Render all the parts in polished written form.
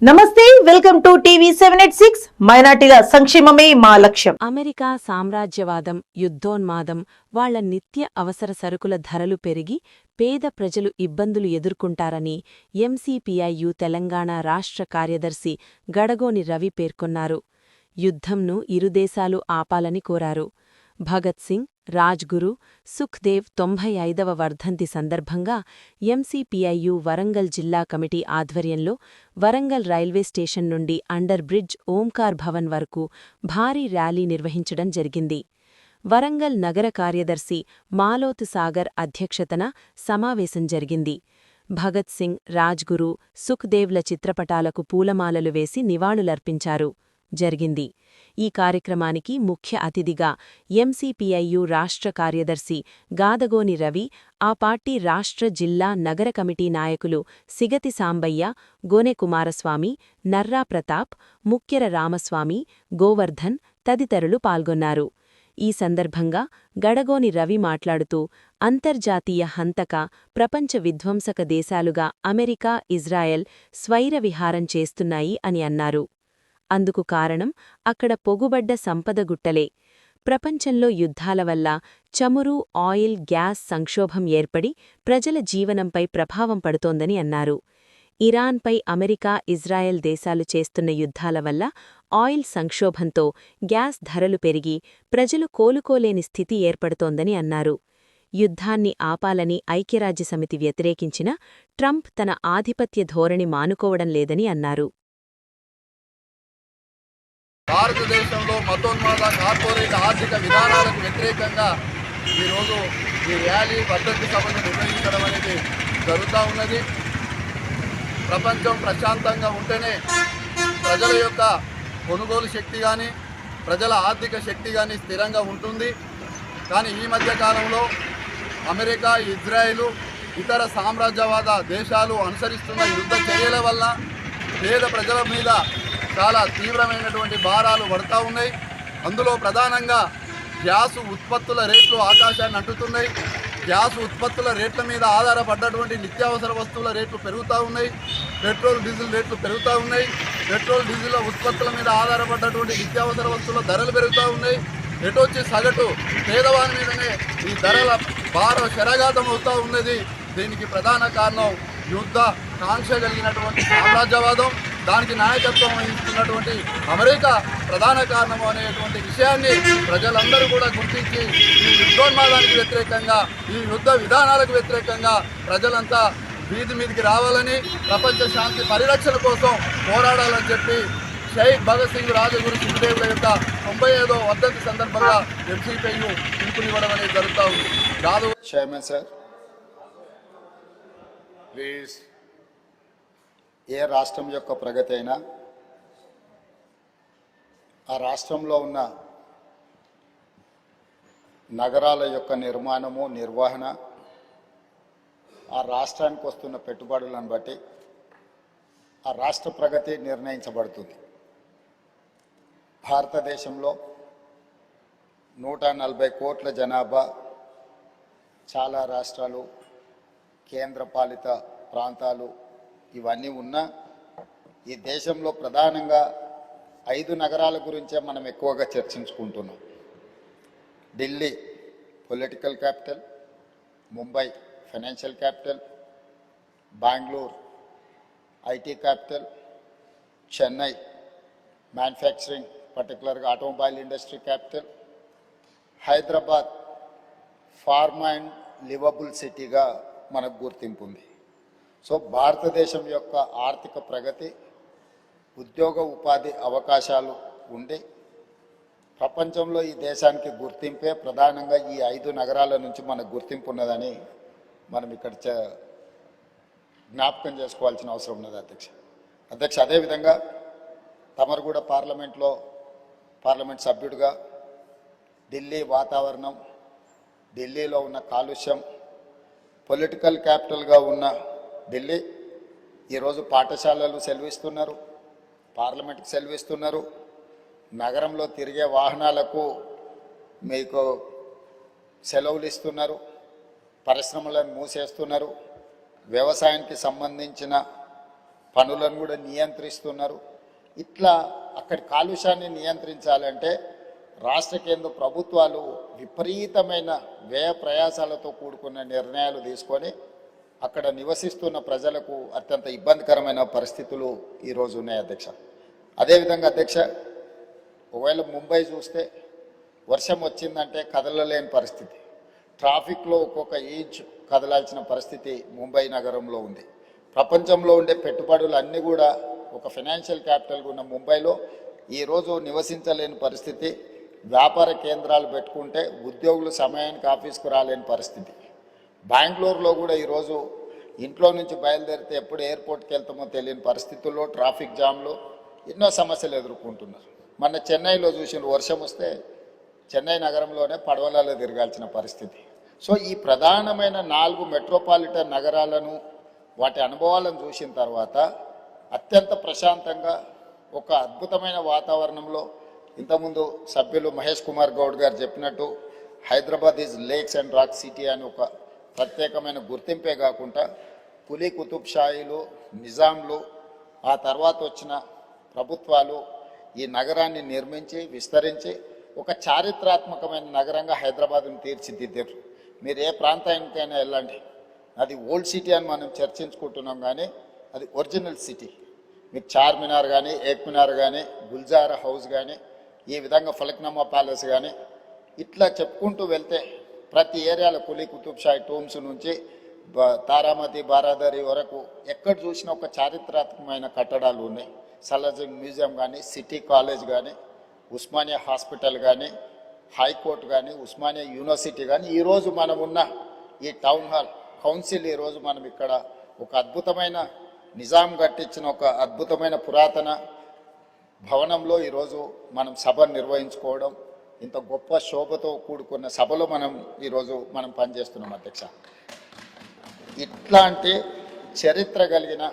నమస్తే, welcome to TV 786. మైనార్టీల సంక్షేమమే మా లక్ష్యం. అమెరికా సామ్రాజ్యవాదం, యుద్ధోన్మాదం, వాళ్ల నిత్య అవసర సరుకుల ధరలు పెరిగి పేద ప్రజలు ఇబ్బందులు ఎదుర్కొంటారని ఎంసీపీఐయు తెలంగాణ రాష్ట్ర కార్యదర్శి గడగోని రవి పేర్కొన్నారు. యుద్ధంను ఇరుదేశాలు ఆపాలని కోరారు. భగత్ సింగ్, రాజ్గురు, సుఖ్దేవ్ 95వ వర్ధంతి సందర్భంగా ఎంసీపీఐయు వరంగల్ జిల్లా కమిటీ ఆధ్వర్యంలో వరంగల్ రైల్వే స్టేషన్ నుండి అండర్ బ్రిడ్జ్ ఓంకార్ భవన్ వరకు భారీ ర్యాలీ నిర్వహించడం జరిగింది. వరంగల్ నగర కార్యదర్శి మాలోతు సాగర్ అధ్యక్షతన సమావేశం జరిగింది. భగత్ సింగ్, రాజ్గురు, సుఖ్దేవ్ల చిత్రపటాలకు పూలమాలలు వేసి నివాళులర్పించారు జరిగింది. ఈ కార్యక్రమానికి ముఖ్య అతిథిగా ఎంసీపీఐయు రాష్ట్ర కార్యదర్శి గాదగోని రవి, ఆ పార్టీ రాష్ట్ర జిల్లా నగర కమిటీ నాయకులు సిగతి సాంబయ్య, గోనె కుమారస్వామి, నర్రా ప్రతాప్, ముక్కెర రామస్వామి, గోవర్ధన్ తదితరులు పాల్గొన్నారు. ఈ సందర్భంగా గడగోని రవి మాట్లాడుతూ అంతర్జాతీయ హంతక, ప్రపంచ విధ్వంసక దేశాలుగా అమెరికా, ఇజ్రాయెల్ స్వైరవిహారం చేస్తున్నాయి అని అన్నారు. అందుకు కారణం అక్కడ పొగుబడ్డ సంపదగుట్టలే. ప్రపంచంలో యుద్ధాల వల్ల చమురు, ఆయిల్, గ్యాస్ సంక్షోభం ఏర్పడి ప్రజల జీవనంపై ప్రభావం పడుతోందని అన్నారు. ఇరాన్పై అమెరికా, ఇజ్రాయెల్ దేశాలు చేస్తున్న యుద్ధాల వల్ల ఆయిల్ సంక్షోభంతో గ్యాస్ ధరలు పెరిగి ప్రజలు కోలుకోలేని స్థితి ఏర్పడుతోందని అన్నారు. యుద్ధాన్ని ఆపాలని ఐక్యరాజ్యసమితి వ్యతిరేకించిన ట్రంప్ తన ఆధిపత్య ధోరణి మానుకోవడం లేదని అన్నారు. భారతదేశంలో మతోన్మాద కార్పొరేట్ ఆర్థిక విధానాలకు వ్యతిరేకంగా ఈరోజు ఈ ర్యాలీ వర్ధంతి సభను నిర్వహించడం అనేది జరుగుతూ ఉన్నది. ప్రపంచం ప్రశాంతంగా ఉంటేనే ప్రజల యొక్క కొనుగోలు శక్తి కానీ, ప్రజల ఆర్థిక శక్తి కానీ స్థిరంగా ఉంటుంది. కానీ ఈ మధ్యకాలంలో అమెరికా, ఇజ్రాయెలు, ఇతర సామ్రాజ్యవాద దేశాలు అనుసరిస్తున్న యుద్ధ చర్యల వల్ల పేద ప్రజల మీద చాలా తీవ్రమైనటువంటి భారాలు పడుతూ ఉన్నాయి. అందులో ప్రధానంగా గ్యాసు ఉత్పత్తుల రేట్లు ఆకాశాన్ని అంటుతున్నాయి. గ్యాసు ఉత్పత్తుల రేట్ల మీద ఆధారపడ్డటువంటి నిత్యావసర వస్తువుల రేట్లు పెరుగుతూ ఉన్నాయి. పెట్రోల్, డీజిల్ రేట్లు పెరుగుతూ ఉన్నాయి. పెట్రోల్, డీజిల్ ఉత్పత్తుల మీద ఆధారపడ్డటువంటి నిత్యావసర వస్తువుల ధరలు పెరుగుతూ ఉన్నాయి. ఎటొచ్చి సగటు పేదవాని మీదనే ఈ ధరల భారం శరఘాతం అవుతూ ఉన్నది. దీనికి ప్రధాన కారణం యుద్ధ కాంక్ష కలిగినటువంటి సామ్రాజ్యవాదం, దానికి నాయకత్వం వహిస్తున్నటువంటి అమెరికా ప్రధాన కారణము అనేటువంటి విషయాన్ని ప్రజలందరూ కూడా గుర్తించి ఈ యుద్ధోన్మాదానికి వ్యతిరేకంగా, ఈ యుద్ధ విధానాలకు వ్యతిరేకంగా ప్రజలంతా వీధి మీదికి రావాలని, ప్రపంచ శాంతి పరిరక్షణ కోసం పోరాడాలని చెప్పి షహీద్ భగత్ సింగ్, రాజగురు, సుఖ్దేవుల యొక్క 95వ వర్ధంతి సందర్భంగా ఎంసీపీఐయు పిలుపునివ్వడం అనేది జరుగుతూ ఉంది. Chairman sir, please. ఏ రాష్ట్రం యొక్క ప్రగతి అయినా ఆ రాష్ట్రంలో ఉన్న నగరాల యొక్క నిర్మాణము, నిర్వహణ, ఆ రాష్ట్రానికి వస్తున్న పెట్టుబడులను బట్టి ఆ రాష్ట్ర ప్రగతి నిర్ణయించబడుతుంది. భారతదేశంలో 140 కోట్ల జనాభా, చాలా రాష్ట్రాలు, కేంద్రపాలిత ప్రాంతాలు ఇవన్నీ ఉన్నా ఈ దేశంలో ప్రధానంగా 5 నగరాల గురించే మనం ఎక్కువగా చర్చించుకుంటున్నాం. Delhi political capital, Mumbai financial capital, Bengaluru IT capital, Chennai manufacturing పర్టికులర్గా automobile industry capital, Hyderabad pharma and livable సిటీగా మనకు గుర్తింపు ఉంది. సో భారతదేశం యొక్క ఆర్థిక ప్రగతి, ఉద్యోగ ఉపాధి అవకాశాలు ఉండి ప్రపంచంలో ఈ దేశానికి గుర్తింపే ప్రధానంగా ఈ 5 నగరాల నుంచి మనకు గుర్తింపు ఉన్నదని మనం ఇక్కడ జ్ఞాపకం చేసుకోవాల్సిన అవసరం ఉన్నది అధ్యక్ష. అదేవిధంగా తమరు కూడా పార్లమెంట్ సభ్యుడిగా ఢిల్లీ వాతావరణం, ఢిల్లీలో ఉన్న కాలుష్యం, పొలిటికల్ క్యాపిటల్గా ఉన్న ఢిల్లీ ఈరోజు పాఠశాలలు సెలవిస్తున్నారు, పార్లమెంట్కి సెలవిస్తున్నారు, నగరంలో తిరిగే వాహనాలకు మీకు సెలవులు ఇస్తున్నారు, పరిశ్రమలను మూసేస్తున్నారు, వ్యవసాయానికి సంబంధించిన పనులను కూడా నియంత్రిస్తున్నారు. ఇట్లా అక్కడి కాలుష్యాన్ని నియంత్రించాలంటే రాష్ట్ర కేంద్ర ప్రభుత్వాలు విపరీతమైన వ్యయ ప్రయాసాలతో కూడుకున్న నిర్ణయాలు తీసుకొని అక్కడ నివసిస్తున్న ప్రజలకు అత్యంత ఇబ్బందికరమైన పరిస్థితులు ఈరోజు ఉన్నాయి అధ్యక్ష. అదేవిధంగా అధ్యక్ష, ఒకవేళ ముంబై చూస్తే వర్షం వచ్చిందంటే కదలలేని పరిస్థితి, ట్రాఫిక్లో ఒక్కొక్క ఇంచ్ కదలాల్సిన పరిస్థితి ముంబై నగరంలో ఉంది. ప్రపంచంలో ఉండే పెట్టుబడులు అన్నీ కూడా ఒక ఫైనాన్షియల్ క్యాపిటల్గా ఉన్న ముంబైలో ఈరోజు నివసించలేని పరిస్థితి. వ్యాపార కేంద్రాలు పెట్టుకుంటే ఉద్యోగులు సమయానికి ఆఫీస్కు రాలేని పరిస్థితి. బెంగళూరులో కూడా ఈరోజు ఇంట్లో నుంచి బయలుదేరితే ఎప్పుడు ఎయిర్పోర్ట్కి వెళ్తామో తెలియని పరిస్థితుల్లో ట్రాఫిక్ జామ్లు ఎన్నో సమస్యలు ఎదుర్కొంటున్నారు. మన చెన్నైలో చూసిన వర్షం వస్తే చెన్నై నగరంలోనే పడవలలో తిరగాల్సిన పరిస్థితి. సో ఈ ప్రధానమైన 4 మెట్రోపాలిటన్ నగరాలను వాటి అనుభవాలను చూసిన తర్వాత అత్యంత ప్రశాంతంగా ఒక అద్భుతమైన వాతావరణంలో ఇంతకుముందు సభ్యులు మహేష్ కుమార్ గౌడ్ గారు చెప్పినట్టు Hyderabad is lakes and rock city అని ఒక ప్రత్యేకమైన గుర్తింపే కాకుండా కులీ కుతుబ్ షాయిలు, నిజాంలు, ఆ తర్వాత వచ్చిన ప్రభుత్వాలు ఈ నగరాన్ని నిర్మించి విస్తరించి ఒక చారిత్రాత్మకమైన నగరంగా హైదరాబాద్ను తీర్చిదిద్దారు. మీరు ఏ ప్రాంతానికైనా వెళ్ళండి, అది ఓల్డ్ సిటీ అని మనం చర్చించుకుంటున్నాం, కానీ అది ఒరిజినల్ సిటీ. మీకు చార్మినార్ కానీ, ఏక్మినార్ కానీ, గుల్జారా హౌస్ కానీ, ఈ విధంగా ఫలక్నామా ప్యాలెస్ కానీ, ఇట్లా చెప్పుకుంటూ వెళ్తే ప్రతి ఏరియాలో కులీ కుతుబ్ షాహీ టూమ్స్ నుంచి తారామతి, బారాదరి వరకు ఎక్కడ చూసినా ఒక చారిత్రాత్మకమైన కట్టడాలు ఉన్నాయి. సలార్జంగ్ మ్యూజియం కానీ, సిటీ కాలేజ్ కానీ, ఉస్మానియా హాస్పిటల్ కానీ, హైకోర్టు కానీ, ఉస్మానియా యూనివర్సిటీ కానీ, ఈరోజు మనం ఉన్న ఈ టౌన్ హాల్ కౌన్సిల్, ఈరోజు మనం ఇక్కడ ఒక అద్భుతమైన నిజాం కట్టించిన ఒక అద్భుతమైన పురాతన భవనంలో ఈరోజు మనం సభ నిర్వహించుకోవడం, ఇంత గొప్ప శోభతో కూడుకున్న సభలో ఈరోజు మనం పనిచేస్తున్నాం అధ్యక్ష. ఇట్లాంటి చరిత్ర కలిగిన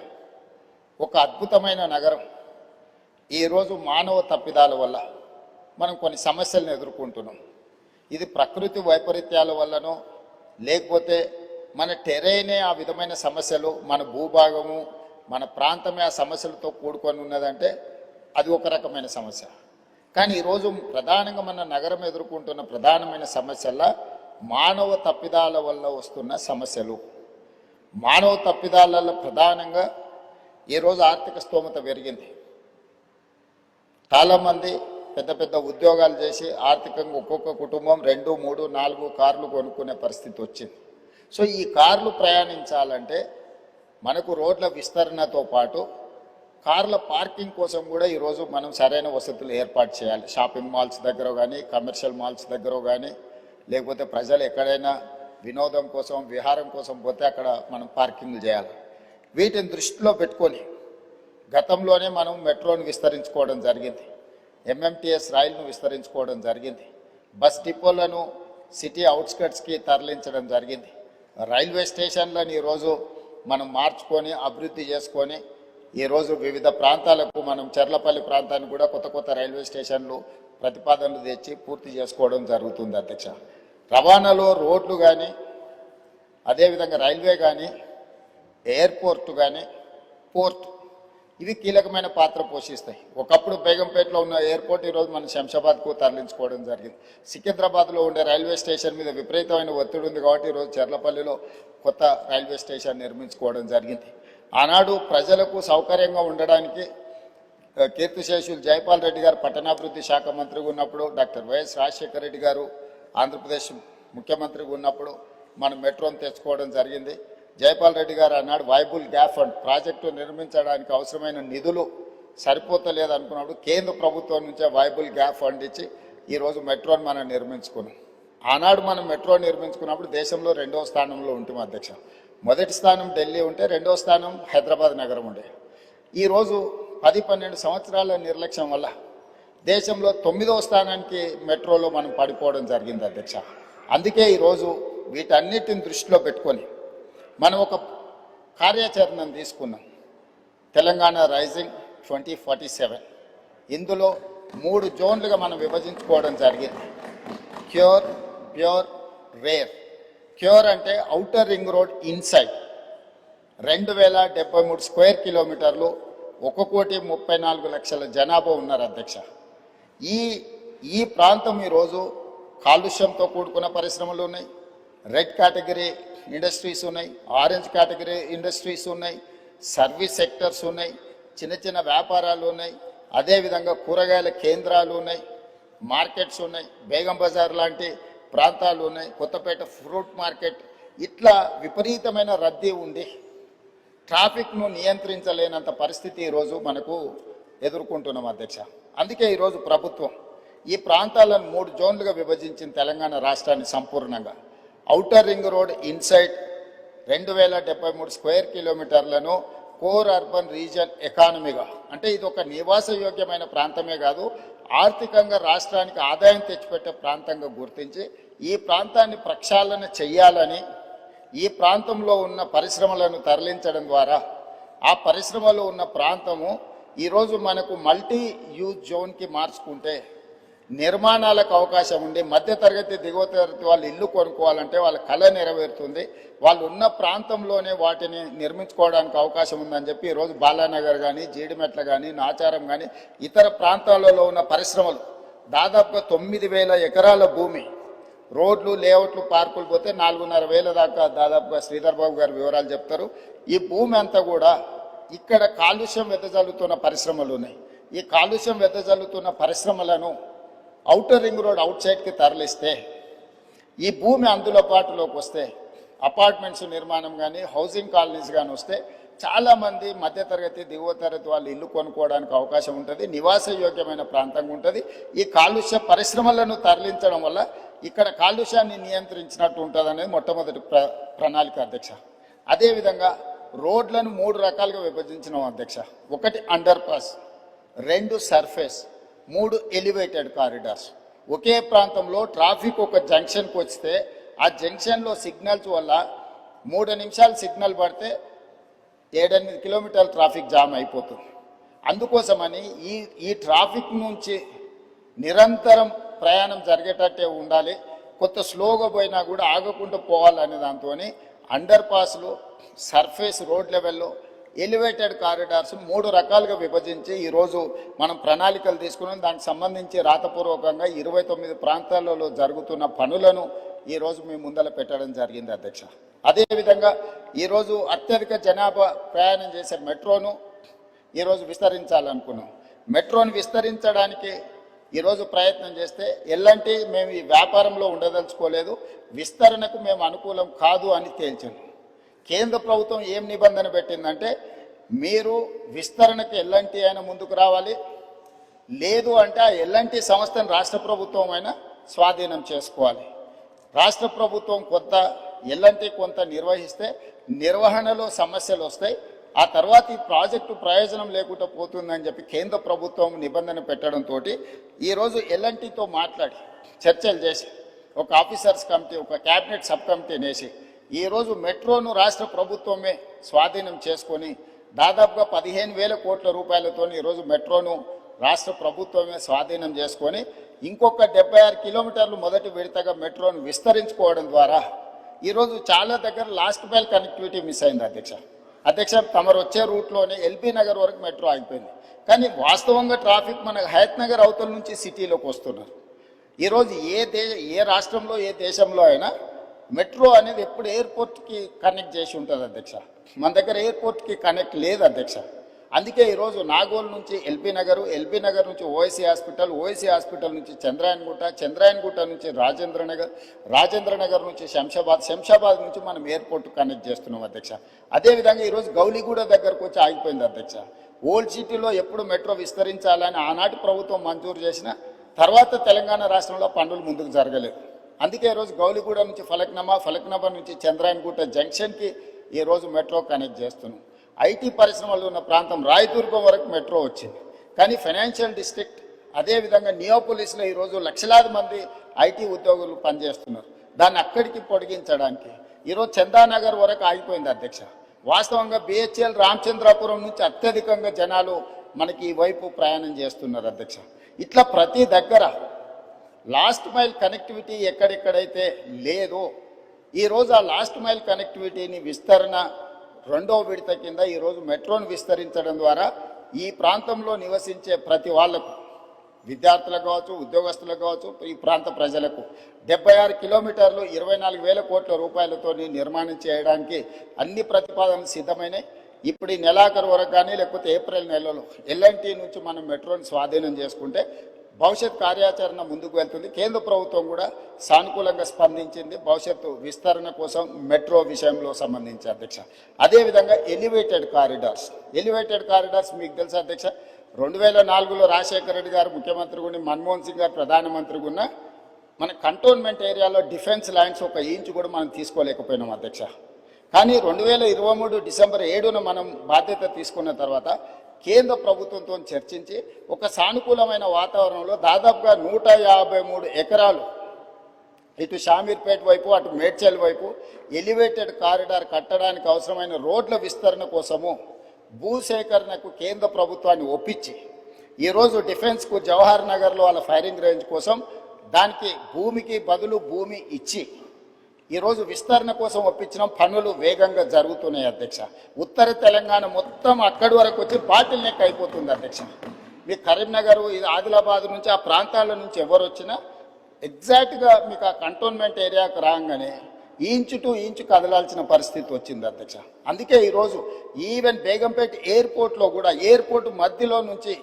ఒక అద్భుతమైన నగరం ఈరోజు మానవ తప్పిదాల వల్ల మనం కొన్ని సమస్యలను ఎదుర్కొంటున్నాం. ఇది ప్రకృతి వైపరీత్యాల వల్లనో లేకపోతే మన టెరైనే ఆ విధమైన సమస్యలు, మన భూభాగము, మన ప్రాంతమే ఆ సమస్యలతో కూడుకొని ఉన్నదంటే అది ఒక రకమైన సమస్య. కానీ ఈరోజు ప్రధానంగా మన నగరం ఎదుర్కొంటున్న ప్రధానమైన సమస్యల మానవ తప్పిదాల వల్ల వస్తున్న సమస్యలు. మానవ తప్పిదాలలో ప్రధానంగా ఈరోజు ఆర్థిక స్తోమత పెరిగింది. చాలామంది పెద్ద పెద్ద ఉద్యోగాలు చేసి ఆర్థికంగా ఒక్కొక్క కుటుంబం 2, 3, 4 కార్లు కొనుక్కునే పరిస్థితి వచ్చింది. సో ఈ కార్లు ప్రయాణించాలంటే మనకు రోడ్ల విస్తరణతో పాటు కార్ల పార్కింగ్ కోసం కూడా ఈరోజు మనం సరైన వసతులు ఏర్పాటు చేయాలి. షాపింగ్ మాల్స్ దగ్గర కానీ, కమర్షియల్ మాల్స్ దగ్గర కానీ, లేకపోతే ప్రజలు ఎక్కడైనా వినోదం కోసం, విహారం కోసం పోతే అక్కడ మనం పార్కింగ్లు చేయాలి. వీటిని దృష్టిలో పెట్టుకొని గతంలోనే మనం మెట్రోను విస్తరించుకోవడం జరిగింది, ఎంఎంటీఎస్ రైలును విస్తరించుకోవడం జరిగింది, బస్ డిపోలను సిటీ అవుట్స్కట్స్కి తరలించడం జరిగింది, రైల్వే స్టేషన్లను ఈరోజు మనం మార్చుకొని అభివృద్ధి చేసుకొని ఈరోజు వివిధ ప్రాంతాలకు మనం చెర్లపల్లి ప్రాంతానికి కూడా కొత్త కొత్త రైల్వే స్టేషన్లు ప్రతిపాదనలు తెచ్చి పూర్తి చేసుకోవడం జరుగుతుంది అధ్యక్ష. రవాణాలో రోడ్లు కానీ, అదేవిధంగా రైల్వే కానీ, ఎయిర్పోర్టు కానీ, పోర్ట్, ఇవి కీలకమైన పాత్ర పోషిస్తాయి. ఒకప్పుడు బేగంపేటలో ఉన్న ఎయిర్పోర్ట్ ఈరోజు మనం శంషాబాద్కు తరలించుకోవడం జరిగింది. సికింద్రాబాద్లో ఉండే రైల్వే స్టేషన్ మీద విపరీతమైన ఒత్తిడి ఉంది కాబట్టి ఈరోజు చెర్లపల్లిలో కొత్త రైల్వే స్టేషన్ నిర్మించుకోవడం జరిగింది. ఆనాడు ప్రజలకు సౌకర్యంగా ఉండడానికి కీర్తిశేషులు జైపాల్ రెడ్డి గారు పట్టణాభివృద్ధి శాఖ మంత్రిగా ఉన్నప్పుడు, డాక్టర్ వైఎస్ రాజశేఖర రెడ్డి గారు ఆంధ్రప్రదేశ్ ముఖ్యమంత్రిగా ఉన్నప్పుడు మనం మెట్రోను తెచ్చుకోవడం జరిగింది. జైపాల్ రెడ్డి గారు అన్నాడు వైబుల్ గ్యాప్ ఫండ్ ప్రాజెక్టు నిర్మించడానికి అవసరమైన నిధులు సరిపోతలేదు అనుకున్నప్పుడు కేంద్ర ప్రభుత్వం నుంచే వైబుల్ గ్యాప్ ఫండ్ ఇచ్చి ఈరోజు మెట్రోను మనం నిర్మించుకున్నాం. ఆనాడు మనం మెట్రో నిర్మించుకున్నప్పుడు దేశంలో 2వ స్థానంలో ఉంటాం అధ్యక్ష. మొదటి స్థానం ఢిల్లీ ఉంటే 2వ స్థానం హైదరాబాద్ నగరం ఉండే. ఈరోజు 10-12 సంవత్సరాల నిర్లక్ష్యం వల్ల దేశంలో 9వ స్థానానికి మెట్రోలో మనం పడిపోవడం జరిగింది అధ్యక్ష. అందుకే ఈరోజు వీటన్నిటిని దృష్టిలో పెట్టుకొని మనం ఒక కార్యాచరణను తీసుకున్నాం, తెలంగాణ రైజింగ్ 2047. ఇందులో 3 జోన్లుగా మనం విభజించుకోవడం జరిగింది. Cure, pure, rare. క్యూర్ అంటే outer ring road inside, 2073 square కిలోమీటర్లు, 1,34,00,000 జనాభా ఉన్నారు అధ్యక్ష. ఈ ప్రాంతం ఈరోజు కాలుష్యంతో కూడుకున్న పరిశ్రమలు ఉన్నాయి, రెడ్ కేటగిరీ ఇండస్ట్రీస్ ఉన్నాయి, ఆరెంజ్ కేటగిరీ ఇండస్ట్రీస్ ఉన్నాయి, సర్వీస్ సెక్టర్స్ ఉన్నాయి, చిన్న చిన్న వ్యాపారాలు ఉన్నాయి, అదేవిధంగా కూరగాయల కేంద్రాలు ఉన్నాయి, మార్కెట్స్ ఉన్నాయి, బేగం బజార్ లాంటి ప్రాంతాలు ఉన్నాయి, కొత్తపేట ఫ్రూట్ మార్కెట్. ఇట్లా విపరీతమైన రద్దీ ఉండి ట్రాఫిక్ను నియంత్రించలేనంత పరిస్థితి ఈరోజు మనకు ఎదుర్కొంటున్నాం అధ్యక్ష. అందుకే ఈరోజు ప్రభుత్వం ఈ ప్రాంతాలను 3 జోన్లుగా విభజించిన తెలంగాణ రాష్ట్రాన్ని సంపూర్ణంగా. Outer ring road inside 2073 square కిలోమీటర్లను కోర్ అర్బన్ రీజన్ ఎకానమీగా, అంటే ఇది ఒక నివాస యోగ్యమైన ప్రాంతమే కాదు, ఆర్థికంగా రాష్ట్రానికి ఆదాయం తెచ్చిపెట్టే ప్రాంతంగా గుర్తించి ఈ ప్రాంతాన్ని ప్రక్షాళన చెయ్యాలని, ఈ ప్రాంతంలో ఉన్న పరిశ్రమలను తరలించడం ద్వారా ఆ పరిశ్రమలో ఉన్న ప్రాంతము ఈరోజు మనకు మల్టీ యూజ్ జోన్కి మార్చుకుంటే నిర్మాణాలకు అవకాశం ఉండి మధ్యతరగతి దిగువ తరగతి వాళ్ళు ఇల్లు కొనుక్కోవాలంటే వాళ్ళ కళ నెరవేరుతుంది, వాళ్ళు ఉన్న ప్రాంతంలోనే వాటిని నిర్మించుకోవడానికి అవకాశం ఉందని చెప్పి ఈరోజు బాలానగర్ కానీ, జీడిమెట్ల కానీ, నాచారం కానీ ఇతర ప్రాంతాలలో ఉన్న పరిశ్రమలు దాదాపుగా 9,000 ఎకరాల భూమి, రోడ్లు, లేఅవుట్లు, పార్కులు పోతే 4,500 దాకా దాదాపుగా శ్రీధర్ బాబు గారు వివరాలు చెప్తారు. ఈ భూమి అంతా కూడా ఇక్కడ కాలుష్యం వెదజల్లుతున్న పరిశ్రమలు ఉన్నాయి. ఈ కాలుష్యం వెదజల్లుతున్న పరిశ్రమలను ఔటర్ రింగ్ రోడ్ అవుట్ సైడ్కి తరలిస్తే ఈ భూమి అందుబాటులోకి వస్తే అపార్ట్మెంట్స్ నిర్మాణం కానీ, హౌసింగ్ కాలనీస్ కానీ వస్తే చాలామంది మధ్యతరగతి దిగువ తరగతి వాళ్ళు ఇల్లు కొనుక్కోవడానికి అవకాశం ఉంటుంది, నివాస యోగ్యమైన ప్రాంతంగా ఉంటుంది. ఈ కాలుష్య పరిశ్రమలను తరలించడం వల్ల ఇక్కడ కాలుష్యాన్ని నియంత్రించినట్టు ఉంటుంది అనేది మొట్టమొదటి ప్రణాళిక అధ్యక్ష. అదేవిధంగా రోడ్లను 3 రకాలుగా విభజించినాం అధ్యక్ష. 1 underpass, 2 surface, 3 elevated corridors. ఒకే ప్రాంతంలో ట్రాఫిక్ ఒక జంక్షన్కి వస్తే ఆ జంక్షన్లో సిగ్నల్స్ వల్ల 3 నిమిషాలు సిగ్నల్ పడితే 7-8 కిలోమీటర్ల ట్రాఫిక్ జామ్ అయిపోతుంది. అందుకోసమని ఈ ట్రాఫిక్ నుంచి నిరంతరం ప్రయాణం జరిగేటట్టే ఉండాలి, కొత్త స్లోగా పోయినా కూడా ఆగకుండా పోవాలనే దాంతో అండర్ పాస్లు, సర్ఫేస్ రోడ్ లెవెల్లో, ఎలివేటెడ్ కారిడార్స్ 3 రకాలుగా విభజించి ఈరోజు మనం ప్రణాళికలు తీసుకున్నాం. దానికి సంబంధించి రాతపూర్వకంగా 29 ప్రాంతాలలో జరుగుతున్న పనులను ఈరోజు మీ ముందర పెట్టడం జరిగింది అధ్యక్ష. అదేవిధంగా ఈరోజు అత్యధిక జనాభా ప్రయాణం చేసే మెట్రోను ఈరోజు విస్తరించాలనుకున్నాం. మెట్రోను విస్తరించడానికి ఈరోజు ప్రయత్నం చేస్తే ఎల్లంటి మేము ఈ వ్యాపారంలో ఉండదలుచుకోలేదు, విస్తరణకు మేము అనుకూలం కాదు అని తేల్చాను. కేంద్ర ప్రభుత్వం ఏం నిబంధన పెట్టిందంటే మీరు విస్తరణకు ఎల్లంటి అయినా ముందుకు రావాలి, లేదు అంటే ఆ ఎల్లంటి సంస్థను రాష్ట్ర ప్రభుత్వం అయినా స్వాధీనం చేసుకోవాలి. రాష్ట్ర ప్రభుత్వం ఎల్లంటి కొంత నిర్వహిస్తే నిర్వహణలో సమస్యలు వస్తాయి, ఆ తర్వాత ఈ ప్రాజెక్టు ప్రయోజనం లేకుండా పోతుందని చెప్పి కేంద్ర ప్రభుత్వం నిబంధన పెట్టడంతో ఈరోజు ఎల్ఎన్టీతో మాట్లాడి చర్చలు చేసి ఒక ఆఫీసర్స్ కమిటీ, ఒక క్యాబినెట్ సబ్ కమిటీని వేసి ఈరోజు మెట్రోను రాష్ట్ర ప్రభుత్వమే స్వాధీనం చేసుకొని దాదాపుగా 15,000 కోట్ల రూపాయలతో ఈరోజు మెట్రోను రాష్ట్ర ప్రభుత్వమే స్వాధీనం చేసుకొని ఇంకొక 76 కిలోమీటర్లు మొదటి విడతగా మెట్రోను విస్తరించుకోవడం ద్వారా ఈరోజు చాలా దగ్గర లాస్ట్ మైల్ కనెక్టివిటీ మిస్ అయింది అధ్యక్ష. తమరు వచ్చే రూట్లోనే ఎల్బీ నగర్ వరకు మెట్రో ఆగిపోయింది, కానీ వాస్తవంగా ట్రాఫిక్ మన హయత్ నగర్ అవతల నుంచి సిటీలోకి వస్తున్నారు. ఈరోజు ఏ రాష్ట్రంలో ఏ దేశంలో అయినా మెట్రో అనేది ఎప్పుడు ఎయిర్పోర్ట్కి కనెక్ట్ చేసి ఉంటుంది అధ్యక్ష. మన దగ్గర ఎయిర్పోర్ట్కి కనెక్ట్ లేదు అధ్యక్ష. అందుకే ఈరోజు నాగోల్ నుంచి ఎల్బీ నగర్ నుంచి ఓఎస్సీ హాస్పిటల్ నుంచి చంద్రాయన్గుట్ట నుంచి రాజేంద్ర నగర్ నుంచి శంషాబాద్ నుంచి మనం ఎయిర్పోర్ట్ కనెక్ట్ చేస్తున్నాం అధ్యక్ష. అదేవిధంగా ఈరోజు గౌలిగూడ దగ్గరకు వచ్చి ఆగిపోయింది అధ్యక్ష. ఓల్డ్ సిటీలో ఎప్పుడు మెట్రో విస్తరించాలని ఆనాటి ప్రభుత్వం మంజూరు చేసిన తర్వాత తెలంగాణ రాష్ట్రంలో పనులు ముందుకు జరగలేదు. అందుకే ఈరోజు గౌలిగూడ నుంచి ఫలక్నామా నుంచి చంద్రాయన్గుట్ట జంక్షన్కి ఈరోజు మెట్రో కనెక్ట్ చేస్తున్నాం. ఐటీ పరిశ్రమలు ఉన్న ప్రాంతం రాయదుర్గం వరకు మెట్రో వచ్చింది, కానీ ఫైనాన్షియల్ డిస్ట్రిక్ట్ అదేవిధంగా నియోపోలిస్లో ఈరోజు లక్షలాది మంది ఐటీ ఉద్యోగులు పనిచేస్తున్నారు. దాన్ని అక్కడికి పొడిగించడానికి ఈరోజు చందానగర్ వరకు ఆగిపోయింది అధ్యక్ష. వాస్తవంగా బిహెచ్ఎల్ రామచంద్రాపురం నుంచి అత్యధికంగా జనాలు మనకి ఈ వైపు ప్రయాణం చేస్తున్నారు అధ్యక్ష. ఇట్లా ప్రతి దగ్గర లాస్ట్ మైల్ కనెక్టివిటీ ఎక్కడెక్కడైతే లేదో ఈరోజు ఆ లాస్ట్ మైల్ కనెక్టివిటీని విస్తరణ రెండో విడత కింద ఈరోజు మెట్రోను విస్తరించడం ద్వారా ఈ ప్రాంతంలో నివసించే ప్రతి వాళ్లకు, విద్యార్థులకు కావచ్చు, ఉద్యోగస్తులకు కావచ్చు, ఈ ప్రాంత ప్రజలకు 76 కిలోమీటర్లు 24,000 కోట్ల రూపాయలతో నిర్మాణం చేయడానికి అన్ని ప్రతిపాదనలు సిద్ధమైనాయి. ఇప్పుడు ఈ నెలాఖరు వరకు కానీ లేకపోతే ఏప్రిల్ నెలలో ఎల్ఎన్టీ నుంచి మనం మెట్రోని స్వాధీనం చేసుకుంటే భవిష్యత్ కార్యాచరణ ముందుకు వెళ్తుంది. కేంద్ర ప్రభుత్వం కూడా సానుకూలంగా స్పందించింది భవిష్యత్తు విస్తరణ కోసం మెట్రో విషయంలో సంబంధించి అధ్యక్ష. అదేవిధంగా ఎలివేటెడ్ కారిడార్స్ మీకు తెలుసు అధ్యక్ష, 2004లో రాజశేఖర రెడ్డి గారు ముఖ్యమంత్రి గుని, మన్మోహన్ సింగ్ గారు ప్రధానమంత్రి గున్న మన కంటోన్మెంట్ ఏరియాలో డిఫెన్స్ ల్యాండ్స్ 1 ఇంచు కూడా మనం తీసుకోలేకపోయినాం అధ్యక్ష. కానీ 2023 డిసెంబర్ 7న మనం బాధ్యత తీసుకున్న తర్వాత కేంద్ర ప్రభుత్వంతో చర్చించి ఒక సానుకూలమైన వాతావరణంలో దాదాపుగా 153 ఎకరాలు ఇటు షామీర్పేట వైపు అటు మేడ్చల్ వైపు ఎలివేటెడ్ కారిడార్ కట్టడానికి అవసరమైన రోడ్ల విస్తరణ కోసము భూసేకరణకు కేంద్ర ప్రభుత్వాన్ని ఒప్పించి ఈరోజు డిఫెన్స్కు జవహర్ నగర్లో వాళ్ళ ఫైరింగ్ రేంజ్ కోసం దానికి భూమికి బదులు భూమి ఇచ్చి ఈరోజు విస్తరణ కోసం ఒప్పించిన పనులు వేగంగా జరుగుతున్నాయి అధ్యక్ష. ఉత్తర తెలంగాణ మొత్తం అక్కడి వరకు వచ్చి బాటిల్ నెక్ అయిపోతుంది అధ్యక్ష. మీ కరీంనగర్, ఆదిలాబాద్ నుంచి ఆ ప్రాంతాల నుంచి ఎవరు వచ్చినా ఎగ్జాక్ట్గా మీకు ఆ కంటోన్మెంట్ ఏరియాకు రాగానే ఇంచు టు ఇంచు కదలాల్సిన పరిస్థితి వచ్చింది అధ్యక్ష. అందుకే ఈరోజు ఈవెన్ బేగంపేట ఎయిర్పోర్ట్లో కూడా ఎయిర్పోర్ట్ మధ్యలో నుంచి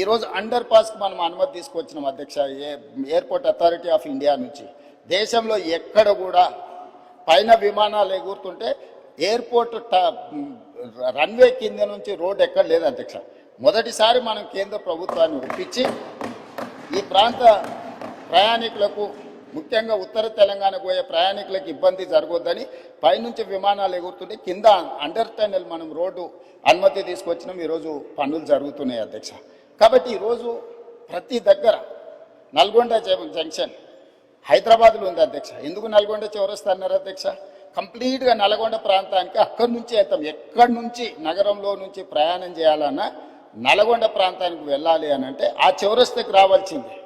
ఈరోజు అండర్ పాస్కి మనం అనుమతి తీసుకొచ్చినాం అధ్యక్ష. ఎయిర్పోర్ట్ అథారిటీ ఆఫ్ ఇండియా నుంచి దేశంలో ఎక్కడ కూడా పైన విమానాలు ఎగురుతుంటే ఎయిర్పోర్ట్ రన్వే కింద నుంచి రోడ్ ఎక్కడ లేదు అధ్యక్ష. మొదటిసారి మనం కేంద్ర ప్రభుత్వాన్ని ఒప్పించి ఈ ప్రాంత ప్రయాణికులకు, ముఖ్యంగా ఉత్తర తెలంగాణకు పోయే ప్రయాణికులకు ఇబ్బంది జరగొద్దని పైనుంచి విమానాలు ఎగురుతుంటే కింద అండర్ టన్నెల్ మనం రోడ్డు అనుమతి తీసుకొచ్చినాం. ఈరోజు పనులు జరుగుతున్నాయి అధ్యక్ష. కాబట్టి ఈరోజు ప్రతి దగ్గర నల్గొండ జంక్షన్ హైదరాబాద్లో ఉంది అధ్యక్ష. ఎందుకు నల్గొండ చౌరస్తా అన్నారు అధ్యక్ష? కంప్లీట్గా నల్గొండ ప్రాంతానికి అక్కడి నుంచి వెళ్తాం. ఎక్కడి నుంచి నగరంలో నుంచి ప్రయాణం చేయాలన్నా నల్గొండ ప్రాంతానికి వెళ్ళాలి అని అంటే ఆ చౌరస్తాకి రావాల్సిందే.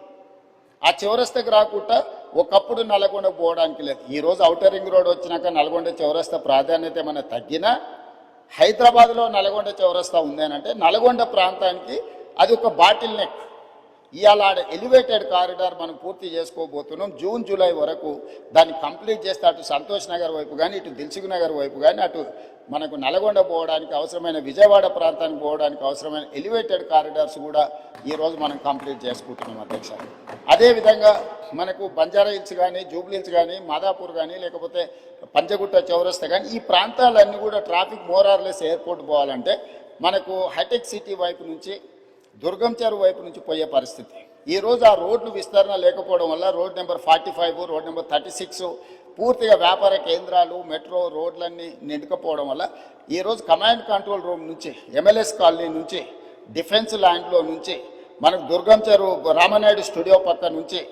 ఆ చౌరస్తాకి రాకుండా ఒకప్పుడు నల్గొండ పోవడానికి లేదు. ఈరోజు ఔటర్ రింగ్ రోడ్ వచ్చినాక నల్గొండ చౌరస్తా ప్రాధాన్యత ఏమైనా తగ్గినా హైదరాబాద్లో నల్గొండ చౌరస్తా ఉంది అని అంటే నల్గొండ ప్రాంతానికి అది ఒక బాటిల్ నెక్. ఇవాళ ఎలివేటెడ్ కారిడార్ మనం పూర్తి చేసుకోబోతున్నాం. జూన్ జూలై వరకు దాన్ని కంప్లీట్ చేస్తే అటు సంతోష్ నగర్ వైపు కానీ ఇటు దిల్సుఖ్ నగర్ వైపు కానీ అటు మనకు నల్గొండ పోవడానికి అవసరమైన విజయవాడ ప్రాంతానికి పోవడానికి అవసరమైన ఎలివేటెడ్ కారిడార్స్ కూడా ఈరోజు మనం కంప్లీట్ చేసుకుంటున్నాం అధ్యక్ష. అదేవిధంగా మనకు బంజారా హిల్స్ కానీ, జూబ్లీ హిల్స్ కానీ, మాదాపూర్ కానీ, లేకపోతే పంచగుట్ట చౌరస్తా కానీ ఈ ప్రాంతాలన్నీ కూడా ట్రాఫిక్ మోరార్లెస్ ఎయిర్పోర్ట్ పోవాలంటే మనకు హైటెక్ సిటీ వైపు నుంచి, దుర్గం చెరువు వైపు నుంచి పోయే పరిస్థితి. ఈరోజు ఆ రోడ్లు విస్తరణ లేకపోవడం వల్ల రోడ్ నెంబర్ 45, రోడ్ నెంబర్ 36 పూర్తిగా వ్యాపార కేంద్రాలు, మెట్రో రోడ్లన్నీ నిండుకపోవడం వల్ల ఈరోజు కమాండ్ కంట్రోల్ రూమ్ నుంచి, ఎంఎల్ఎస్ కాలనీ నుంచి, డిఫెన్స్ ల్యాండ్లో నుంచి, మనకు దుర్గం చెరువు రామనాయుడు స్టూడియో పక్క నుంచి,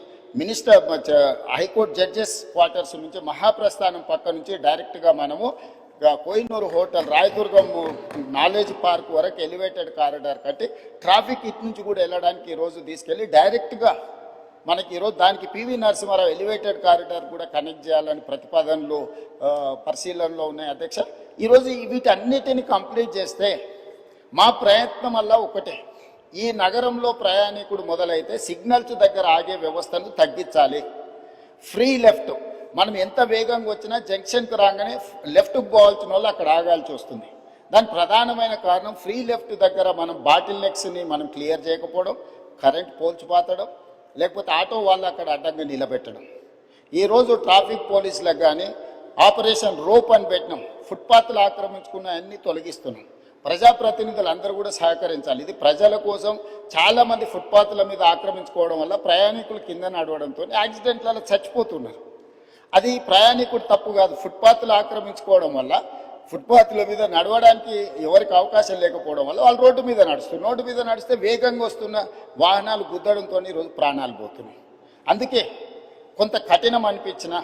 మినిస్టర్ హైకోర్టు జడ్జెస్ క్వార్టర్స్ నుంచి, మహాప్రస్థానం పక్క నుంచి డైరెక్ట్గా మనము Kohinoor hotel, Rayadurgam knowledge park వరకు ఎలివేటెడ్ కారిడార్ కట్టి ట్రాఫిక్ ఇటు నుంచి కూడా వెళ్ళడానికి ఈరోజు తీసుకెళ్ళి డైరెక్ట్గా మనకి ఈరోజు దానికి పివి నరసింహారావు ఎలివేటెడ్ కారిడార్ కూడా కనెక్ట్ చేయాలని ప్రతిపాదనలు పరిశీలనలో ఉన్నాయి అధ్యక్ష. ఈరోజు వీటన్నిటిని కంప్లీట్ చేస్తే మా ప్రయత్నం వల్ల ఒకటే, ఈ నగరంలో ప్రయాణికుడు మొదలైతే సిగ్నల్స్ దగ్గర ఆగే వ్యవస్థను తగ్గించాలి. ఫ్రీ లెఫ్ట్ మనం ఎంత వేగంగా వచ్చినా జంక్షన్కి రాగానే లెఫ్ట్కి పోవాల్సిన వాళ్ళు అక్కడ ఆగాల్సి వస్తుంది. దానికి ప్రధానమైన కారణం ఫ్రీ లెఫ్ట్ దగ్గర మనం బాటిల్ నెక్స్ని మనం క్లియర్ చేయకపోవడం, కరెంట్ పోల్స్ పాతడం, లేకపోతే ఆటో వాళ్ళు అక్కడ అడ్డంగా నిలబెట్టడం. ఈరోజు ట్రాఫిక్ పోలీసులకు కానీ ఆపరేషన్ రోప్ అని పెట్టినాం. ఫుట్పాత్లు ఆక్రమించుకున్న అన్ని తొలగిస్తున్నాం. ప్రజాప్రతినిధులు అందరూ కూడా సహకరించాలి. ఇది ప్రజల కోసం. చాలామంది ఫుట్పాత్ల మీద ఆక్రమించుకోవడం వల్ల ప్రయాణికులు కింద నడవడంతో యాక్సిడెంట్లలో చచ్చిపోతున్నారు. అది ప్రయాణికుడు తప్పు కాదు. ఫుట్పాత్లు ఆక్రమించుకోవడం వల్ల ఫుట్పాత్ల మీద నడవడానికి ఎవరికి అవకాశం లేకపోవడం వల్ల వాళ్ళు రోడ్డు మీద నడుస్తున్నారు. రోడ్డు మీద నడిస్తే వేగంగా వస్తున్న వాహనాలు గుద్దడంతో ఈరోజు ప్రాణాలు పోతున్నాయి. అందుకే కొంత కఠినం అనిపించినా,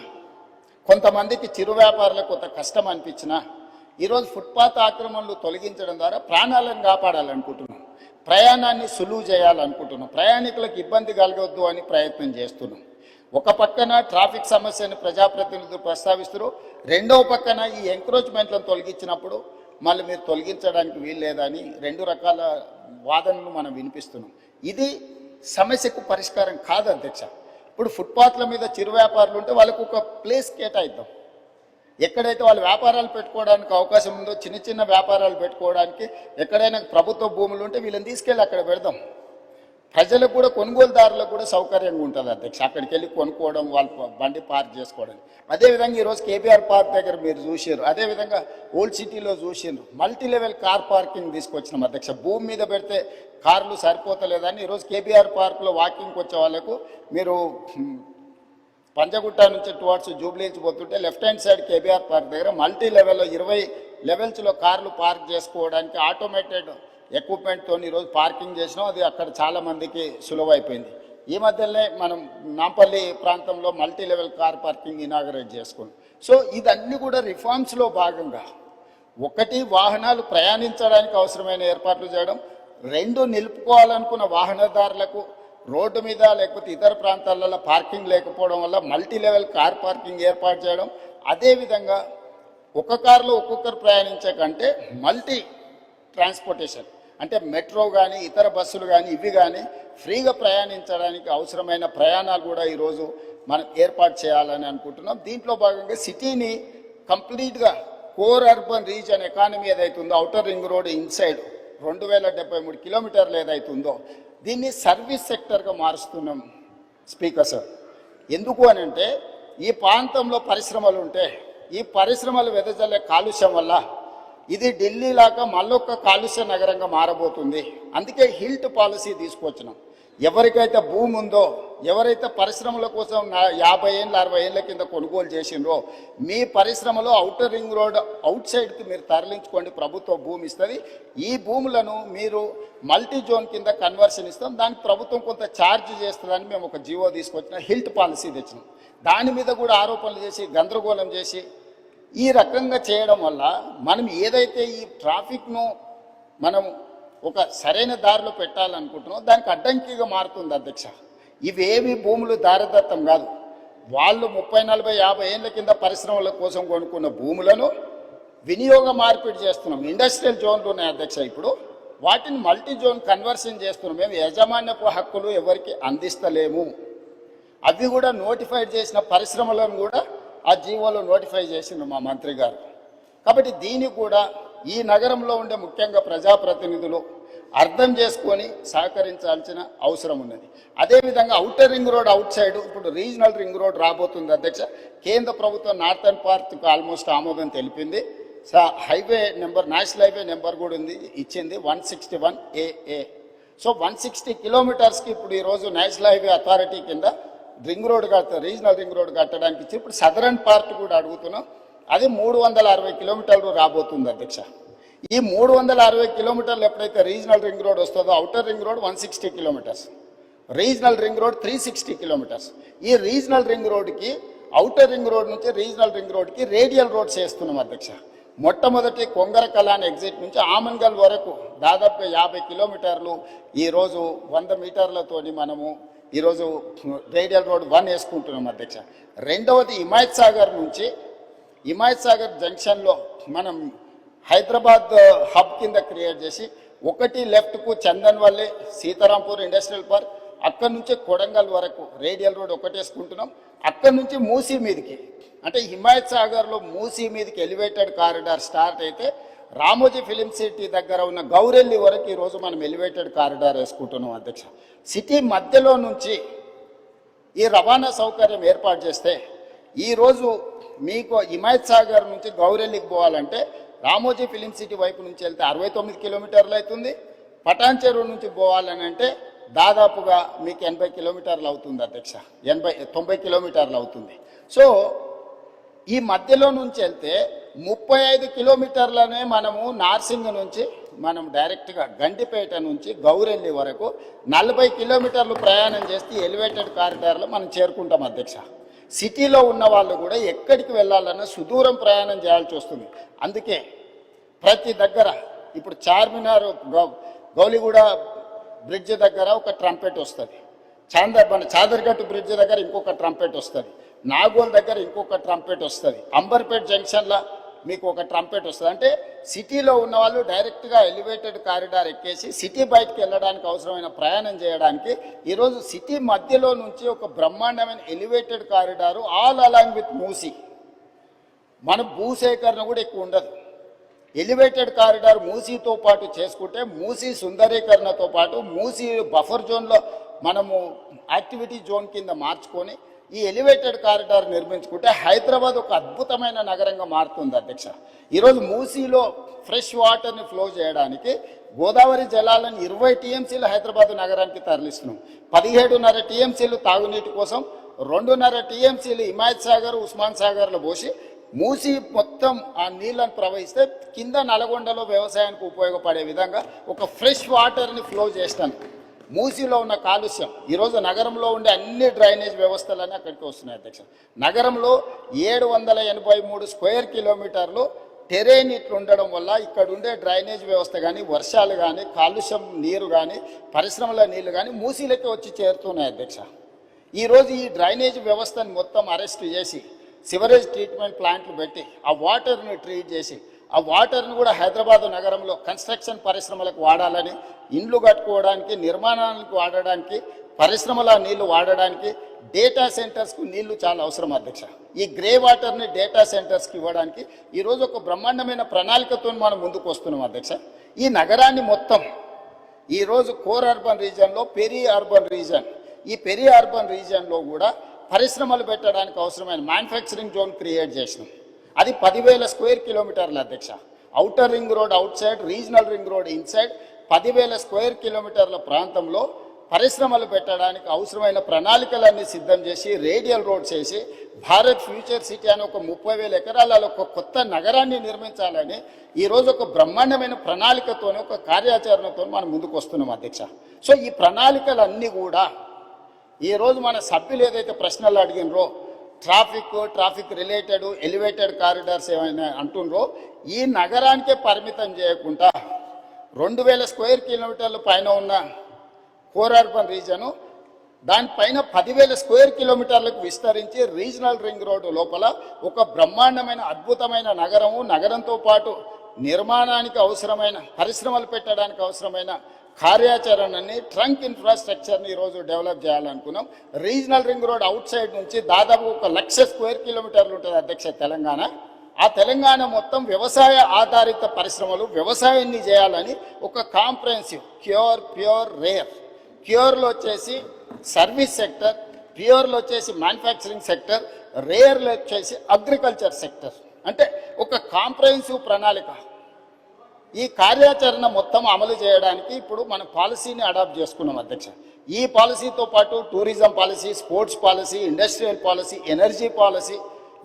కొంతమందికి చిరు వ్యాపారులకు కొంత కష్టం అనిపించినా ఈరోజు ఫుట్పాత్ ఆక్రమణలు తొలగించడం ద్వారా ప్రాణాలను కాపాడాలనుకుంటున్నాం, ప్రయాణాన్ని సులువు చేయాలనుకుంటున్నాం, ప్రయాణికులకు ఇబ్బంది కలగొద్దు అని ప్రయత్నం చేస్తున్నాం. ఒక పక్కన ట్రాఫిక్ సమస్యను ప్రజాప్రతినిధులు ప్రస్తావిస్తారు, రెండవ పక్కన ఈ ఎంక్రోచ్మెంట్లను తొలగించినప్పుడు మళ్ళీ మీరు తొలగించడానికి వీలు లేదని 2 రకాల వాదనలు మనం వినిపిస్తున్నాం. ఇది సమస్యకు పరిష్కారం కాదు అధ్యక్ష. ఇప్పుడు ఫుట్పాత్ల మీద చిరు వ్యాపారులు ఉంటే వాళ్ళకు ఒక ప్లేస్ కేటాయిద్దాం. ఎక్కడైతే వాళ్ళు వ్యాపారాలు పెట్టుకోవడానికి అవకాశం ఉందో, చిన్న చిన్న వ్యాపారాలు పెట్టుకోవడానికి ఎక్కడైనా ప్రభుత్వ భూములు ఉంటే వీళ్ళని తీసుకెళ్ళి అక్కడ పెడదాం. ప్రజలకు కూడా, కొనుగోలుదారులకు కూడా సౌకర్యంగా ఉంటుంది అధ్యక్ష. అక్కడికి వెళ్ళి కొనుక్కోవడం, వాళ్ళ బండి పార్క్ చేసుకోవడం. అదేవిధంగా ఈరోజు కేబీఆర్ పార్క్ దగ్గర మీరు చూసారు, అదేవిధంగా ఓల్డ్ సిటీలో చూసారు, మల్టీ లెవెల్ కార్ పార్కింగ్ తీసుకొచ్చినాం అధ్యక్ష. భూమి మీద పెడితే కార్లు సరిపోతలేదని ఈరోజు కేబీఆర్ పార్క్లో వాకింగ్కి వచ్చే వాళ్ళకు మీరు పంజగుట్ట నుంచి టువర్డ్స్ జూబ్లీహిల్స్ పోతుంటే left hand side KBR park దగ్గర మల్టీ లెవెల్లో 20 లెవెల్స్లో కార్లు పార్క్ చేసుకోవడానికి ఆటోమేటెడ్ ఎక్విప్మెంట్తో ఈరోజు పార్కింగ్ చేసినాం. అది అక్కడ చాలా మందికి సులువైపోయింది. ఈ మధ్యలోనే మనం నాంపల్లి ప్రాంతంలో multi level car parking inaugurate చేసుకున్నాం. సో ఇదన్నీ కూడా రిఫార్మ్స్లో భాగంగా, 1 వాహనాలు ప్రయాణించడానికి అవసరమైన ఏర్పాట్లు చేయడం, 2 నిలుపుకోవాలనుకున్న వాహనదారులకు రోడ్డు మీద లేకపోతే ఇతర ప్రాంతాలలో పార్కింగ్ లేకపోవడం వల్ల మల్టీ లెవెల్ కార్ పార్కింగ్ ఏర్పాటు చేయడం. అదేవిధంగా ఒక కారులో ఒక్కొక్కరు ప్రయాణించే కంటే మల్టీ ట్రాన్స్పోర్టేషన్ అంటే మెట్రో కానీ ఇతర బస్సులు కానీ ఇవి కానీ ఫ్రీగా ప్రయాణించడానికి అవసరమైన ప్రయాణాలు కూడా ఈరోజు మనం ఏర్పాటు చేయాలని అనుకుంటున్నాం. దీంట్లో భాగంగా సిటీని కంప్లీట్గా కోర్ అర్బన్ రీజన్ ఎకానమీ ఏదైతుందో, ఔటర్ రింగ్ రోడ్ ఇన్సైడ్ 2073 కిలోమీటర్లు ఏదైతుందో దీన్ని సర్వీస్ సెక్టర్గా మారుస్తున్నాం స్పీకర్ సార్. ఎందుకు అని అంటే ఈ ప్రాంతంలో పరిశ్రమలు ఉంటే ఈ పరిశ్రమలు వెదజల్లే కాలుష్యం వల్ల ఇది ఢిల్లీ లాగా మళ్ళొక్క కాలుష్య నగరంగా మారబోతుంది. అందుకే హిల్ట్ పాలసీ తీసుకొచ్చినాం. ఎవరికైతే భూమి ఉందో, ఎవరైతే పరిశ్రమల కోసం 50 ఏళ్ళ 60 ఏళ్ళ కింద కొనుగోలు చేసిండ్రో, మీ పరిశ్రమలో ఔటర్ రింగ్ రోడ్ అవుట్ సైడ్కి మీరు తరలించుకోండి, ప్రభుత్వ భూమి ఇస్తుంది. ఈ భూములను మీరు మల్టీ జోన్ కింద కన్వర్షన్ ఇస్తాం, దానికి ప్రభుత్వం కొంత ఛార్జ్ చేస్తుందని మేము ఒక జీవో తీసుకొచ్చిన హిల్ట్ పాలసీ తెచ్చినాం. దాని మీద కూడా ఆరోపణలు చేసి గందరగోళం చేసి ఈ రకంగా చేయడం వల్ల మనం ఏదైతే ఈ ట్రాఫిక్ను మనం ఒక సరైన దారిలో పెట్టాలనుకుంటున్నాం దానికి అడ్డంకిగా మారుతుంది అధ్యక్ష. ఇవేవి భూములు దారదత్తం కాదు. వాళ్ళు 30, 40, 50 ఏళ్ళ కింద పరిశ్రమల కోసం కొనుక్కున్న భూములను వినియోగ మార్పిడి చేస్తున్నాం. ఇండస్ట్రియల్ జోన్లు ఉన్నాయి అధ్యక్ష. ఇప్పుడు వాటిని మల్టీ జోన్ కన్వర్షన్ చేస్తున్నాం. మేము యాజమాన్యపు హక్కులు ఎవరికి అందిస్తలేము. అవి కూడా నోటిఫైడ్ చేసిన పరిశ్రమలను కూడా ఆ జీవోలో నోటిఫై చేసిండ్రు మా మంత్రి గారు. కాబట్టి దీన్ని కూడా ఈ నగరంలో ఉండే ముఖ్యంగా ప్రజాప్రతినిధులు అర్థం చేసుకొని సహకరించాల్సిన అవసరం ఉన్నది. అదేవిధంగా outer ring road out side ఇప్పుడు రీజనల్ రింగ్ రోడ్ రాబోతుంది అధ్యక్ష. కేంద్ర ప్రభుత్వం నార్థన్ పార్ట్కి ఆల్మోస్ట్ ఆమోదం తెలిపింది. Highway number, national highway number కూడా ఉంది, ఇచ్చింది 161 AA. సో 160 కిలోమీటర్స్కి ఇప్పుడు ఈరోజు నేషనల్ హైవే అథారిటీ కింద ring road regional ring road కట్టడానికి ఇచ్చి ఇప్పుడు సదరన్ పార్ట్ కూడా అడుగుతున్నాం. అది 360 కిలోమీటర్లు రాబోతుంది అధ్యక్ష. ఈ 360 కిలోమీటర్లు ఎప్పుడైతే రీజనల్ రింగ్ రోడ్ వస్తుందో, outer ring road 160 kilometres, regional ring road 360 kilometres. ఈ రీజనల్ రింగ్ రోడ్కి ఔటర్ రింగ్ రోడ్ నుంచి రీజనల్ రింగ్ రోడ్కి రేడియల్ రోడ్స్ వేస్తున్నాం అధ్యక్ష. మొట్టమొదటి కొంగర కలాన్ ఎగ్జిట్ నుంచి ఆమన్గల్ వరకు దాదాపుగా 50 కిలోమీటర్లు ఈరోజు 100 మీటర్లతోని మనము ఈరోజు రేడియల్ రోడ్ 1 వేసుకుంటున్నాం అధ్యక్ష. రెండవది హిమాయత్ సాగర్ నుంచి హిమాయత్ సాగర్ జంక్షన్లో మనం హైదరాబాద్ హబ్ కింద క్రియేట్ చేసి ఒకటి లెఫ్ట్కు చందన్వల్లి సీతారాంపూర్ ఇండస్ట్రియల్ పార్క్, అక్కడి నుంచి కొడంగల్ వరకు రేడియల్ రోడ్ ఒకటి వేసుకుంటున్నాం. అక్కడి నుంచి మూసీ మీదకి అంటే హిమాయత్ సాగర్లో మూసీ మీదకి ఎలివేటెడ్ కారిడార్ స్టార్ట్ అయితే రామోజీ ఫిలిం సిటీ దగ్గర ఉన్న గౌరెల్లి వరకు ఈరోజు మనం ఎలివేటెడ్ కారిడార్ వేసుకుంటున్నాం అధ్యక్ష. సిటీ మధ్యలో నుంచి ఈ రవాణా సౌకర్యం ఏర్పాటు చేస్తే ఈరోజు మీకు హిమాయత్ సాగర్ నుంచి గౌరెల్లికి పోవాలంటే రామోజీ ఫిలిం సిటీ వైపు నుంచి వెళ్తే 69 కిలోమీటర్లు అవుతుంది. పటాన్ చెరువు నుంచి పోవాలని అంటే దాదాపుగా మీకు 80 కిలోమీటర్లు అవుతుంది అధ్యక్ష. 90 కిలోమీటర్లు అవుతుంది. సో ఈ మధ్యలో నుంచి వెళ్తే 35 కిలోమీటర్లనే మనము నార్సింగ్ నుంచి మనం డైరెక్ట్గా గండిపేట నుంచి గౌరెల్లి వరకు 40 కిలోమీటర్లు ప్రయాణం చేస్తే ఎలివేటెడ్ కారిడార్లో మనం చేరుకుంటాం అధ్యక్ష. సిటీలో ఉన్న వాళ్ళు కూడా ఎక్కడికి వెళ్ళాలన్నా సుదూరం ప్రయాణం చేయాల్సి వస్తుంది. అందుకే ప్రతి దగ్గర ఇప్పుడు చార్మినార్ గౌలిగూడ బ్రిడ్జ్ దగ్గర ఒక ట్రంపెట్ వస్తుంది, చాదర్గట్టు బ్రిడ్జ్ దగ్గర ఇంకొక ట్రంపెట్ వస్తుంది, నాగోల్ దగ్గర ఇంకొక ట్రంపెట్ వస్తుంది, అంబర్పేట్ జంక్షన్లో మీకు ఒక ట్రంపెట్ వస్తుంది. అంటే సిటీలో ఉన్న వాళ్ళు డైరెక్ట్గా ఎలివేటెడ్ కారిడార్ ఎక్కేసి సిటీ బయటకు వెళ్ళడానికి అవసరమైన ప్రయాణం చేయడానికి ఈరోజు సిటీ మధ్యలో నుంచి ఒక బ్రహ్మాండమైన elevated corridor all along with Musi. మన భూసేకరణ కూడా ఎక్కువ ఉండదు. ఎలివేటెడ్ కారిడార్ మూసీతో పాటు చేసుకుంటే మూసీ సుందరీకరణతో పాటు మూసీ బఫర్ జోన్లో మనము యాక్టివిటీ జోన్ కింద మార్చుకొని ఈ ఎలివేటెడ్ కారిడార్ నిర్మించుకుంటే హైదరాబాద్ ఒక అద్భుతమైన నగరంగా మారుతుంది అధ్యక్ష. ఈరోజు మూసీలో ఫ్రెష్ వాటర్ని ఫ్లో చేయడానికి గోదావరి జలాలను 20 టీఎంసీలు హైదరాబాద్ నగరానికి తరలిస్తున్నాం. 17.5 టీఎంసీలు తాగునీటి కోసం, 2.5 టీఎంసీలు హిమాయత్ సాగర్, ఉస్మాన్ సాగర్లో పోసి మూసి మొత్తం ఆ నీళ్ళను ప్రవహిస్తే కింద నల్గొండలో వ్యవసాయానికి ఉపయోగపడే విధంగా ఒక ఫ్రెష్ వాటర్ని ఫ్లో చేస్తాను. మూసీలో ఉన్న కాలుష్యం ఈరోజు నగరంలో ఉండే అన్ని డ్రైనేజ్ వ్యవస్థలన్నీ అక్కడికి వస్తున్నాయి అధ్యక్ష. నగరంలో 783 స్క్వేర్ కిలోమీటర్లు టెరేన్ ఇట్లు ఉండడం వల్ల ఇక్కడ ఉండే డ్రైనేజ్ వ్యవస్థ కానీ, వర్షాలు కానీ, కాలుష్యం నీరు కానీ, పరిశ్రమల నీళ్లు కానీ మూసీలకే వచ్చి చేరుతున్నాయి అధ్యక్ష. ఈరోజు ఈ డ్రైనేజ్ వ్యవస్థను మొత్తం అరెస్ట్ చేసి సివరేజ్ ట్రీట్మెంట్ ప్లాంట్లు పెట్టి ఆ వాటర్ని ట్రీట్ చేసి ఆ వాటర్ను కూడా హైదరాబాద్ నగరంలో కన్స్ట్రక్షన్ పరిశ్రమలకు వాడాలని, ఇండ్లు కట్టుకోవడానికి, నిర్మాణాలకు వాడడానికి, పరిశ్రమల నీళ్లు వాడడానికి, డేటా సెంటర్స్కు నీళ్లు చాలా అవసరం అధ్యక్ష. ఈ గ్రే వాటర్ని డేటా సెంటర్స్కి ఇవ్వడానికి ఈరోజు ఒక బ్రహ్మాండమైన ప్రణాళికతో మనం ముందుకు వస్తున్నాం అధ్యక్ష. ఈ నగరాన్ని మొత్తం ఈరోజు కోర్ అర్బన్ రీజియన్లో పెరి అర్బన్ రీజియన్, ఈ పెరి అర్బన్ రీజియన్లో కూడా పరిశ్రమలు పెట్టడానికి అవసరమైన మ్యానుఫ్యాక్చరింగ్ జోన్ క్రియేట్ చేసినాం. అది 10,000 స్క్వేర్ కిలోమీటర్ల అధ్యక్ష. Outer ring road out side, regional ring road inside 10,000 square కిలోమీటర్ల ప్రాంతంలో పరిశ్రమలు పెట్టడానికి అవసరమైన ప్రణాళికలన్నీ సిద్ధం చేసి రేడియల్ రోడ్స్ చేసి భారత్ ఫ్యూచర్ సిటీ అని ఒక 30,000 ఎకరాలలో ఒక కొత్త నగరాన్ని నిర్మించాలని ఈరోజు ఒక బ్రహ్మాండమైన ప్రణాళికతోనే ఒక కార్యాచరణతో మనం ముందుకు వస్తున్నాం అధ్యక్ష. సో ఈ ప్రణాళికలన్నీ కూడా ఈరోజు మన సభ్యులు ఏదైతే ప్రశ్నలు అడిగినరో ట్రాఫిక్ రిలేటెడ్ ఎలివేటెడ్ కారిడార్స్ ఏమైనా అంటుండ్రో ఈ నగరానికే పరిమితం చేయకుండా 2,000 స్క్వేర్ కిలోమీటర్ల పైన ఉన్న కోర్ అర్బన్ రీజను దానిపైన 10,000 స్క్వేర్ కిలోమీటర్లకు విస్తరించి రీజనల్ రింగ్ రోడ్డు లోపల ఒక బ్రహ్మాండమైన అద్భుతమైన నగరంతో పాటు నిర్మాణానికి అవసరమైన పరిశ్రమలు పెట్టడానికి అవసరమైన కార్యాచరణని ట్రంక్ ఇన్ఫ్రాస్ట్రక్చర్ని ఈరోజు డెవలప్ చేయాలనుకున్నాం. Regional ring road outside నుంచి దాదాపు 1,00,000 స్క్వేర్ కిలోమీటర్లు ఉంటుంది అధ్యక్ష తెలంగాణ. ఆ తెలంగాణ మొత్తం వ్యవసాయ ఆధారిత పరిశ్రమలు వ్యవసాయాన్ని చేయాలని ఒక కాంప్రహెన్సివ్ ప్యూర్ రేర్, ప్యూర్లో వచ్చేసి సర్వీస్ సెక్టర్, ప్యూర్లో వచ్చేసి మ్యానుఫ్యాక్చరింగ్ సెక్టర్, రేర్లో వచ్చేసి అగ్రికల్చర్ సెక్టర్, అంటే ఒక కాంప్రహెన్సివ్ ప్రణాళిక. ఈ కార్యాచరణ మొత్తం అమలు చేయడానికి ఇప్పుడు మన పాలసీని అడాప్ట్ చేసుకున్నాం అధ్యక్ష. ఈ పాలసీతో పాటు tourism policy, sports policy, industrial policy, energy policy,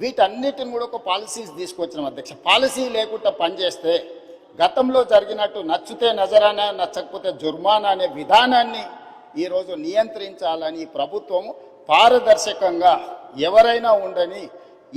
వీటన్నిటిని కూడా ఒక పాలసీస్ తీసుకొచ్చినాం అధ్యక్ష. పాలసీ లేకుండా పనిచేస్తే గతంలో జరిగినట్టు నచ్చితే నజరానా, నచ్చకపోతే జుర్మానా అనే విధానాన్ని ఈరోజు నియంత్రించాలని ప్రభుత్వము పారదర్శకంగా ఎవరైనా ఉండని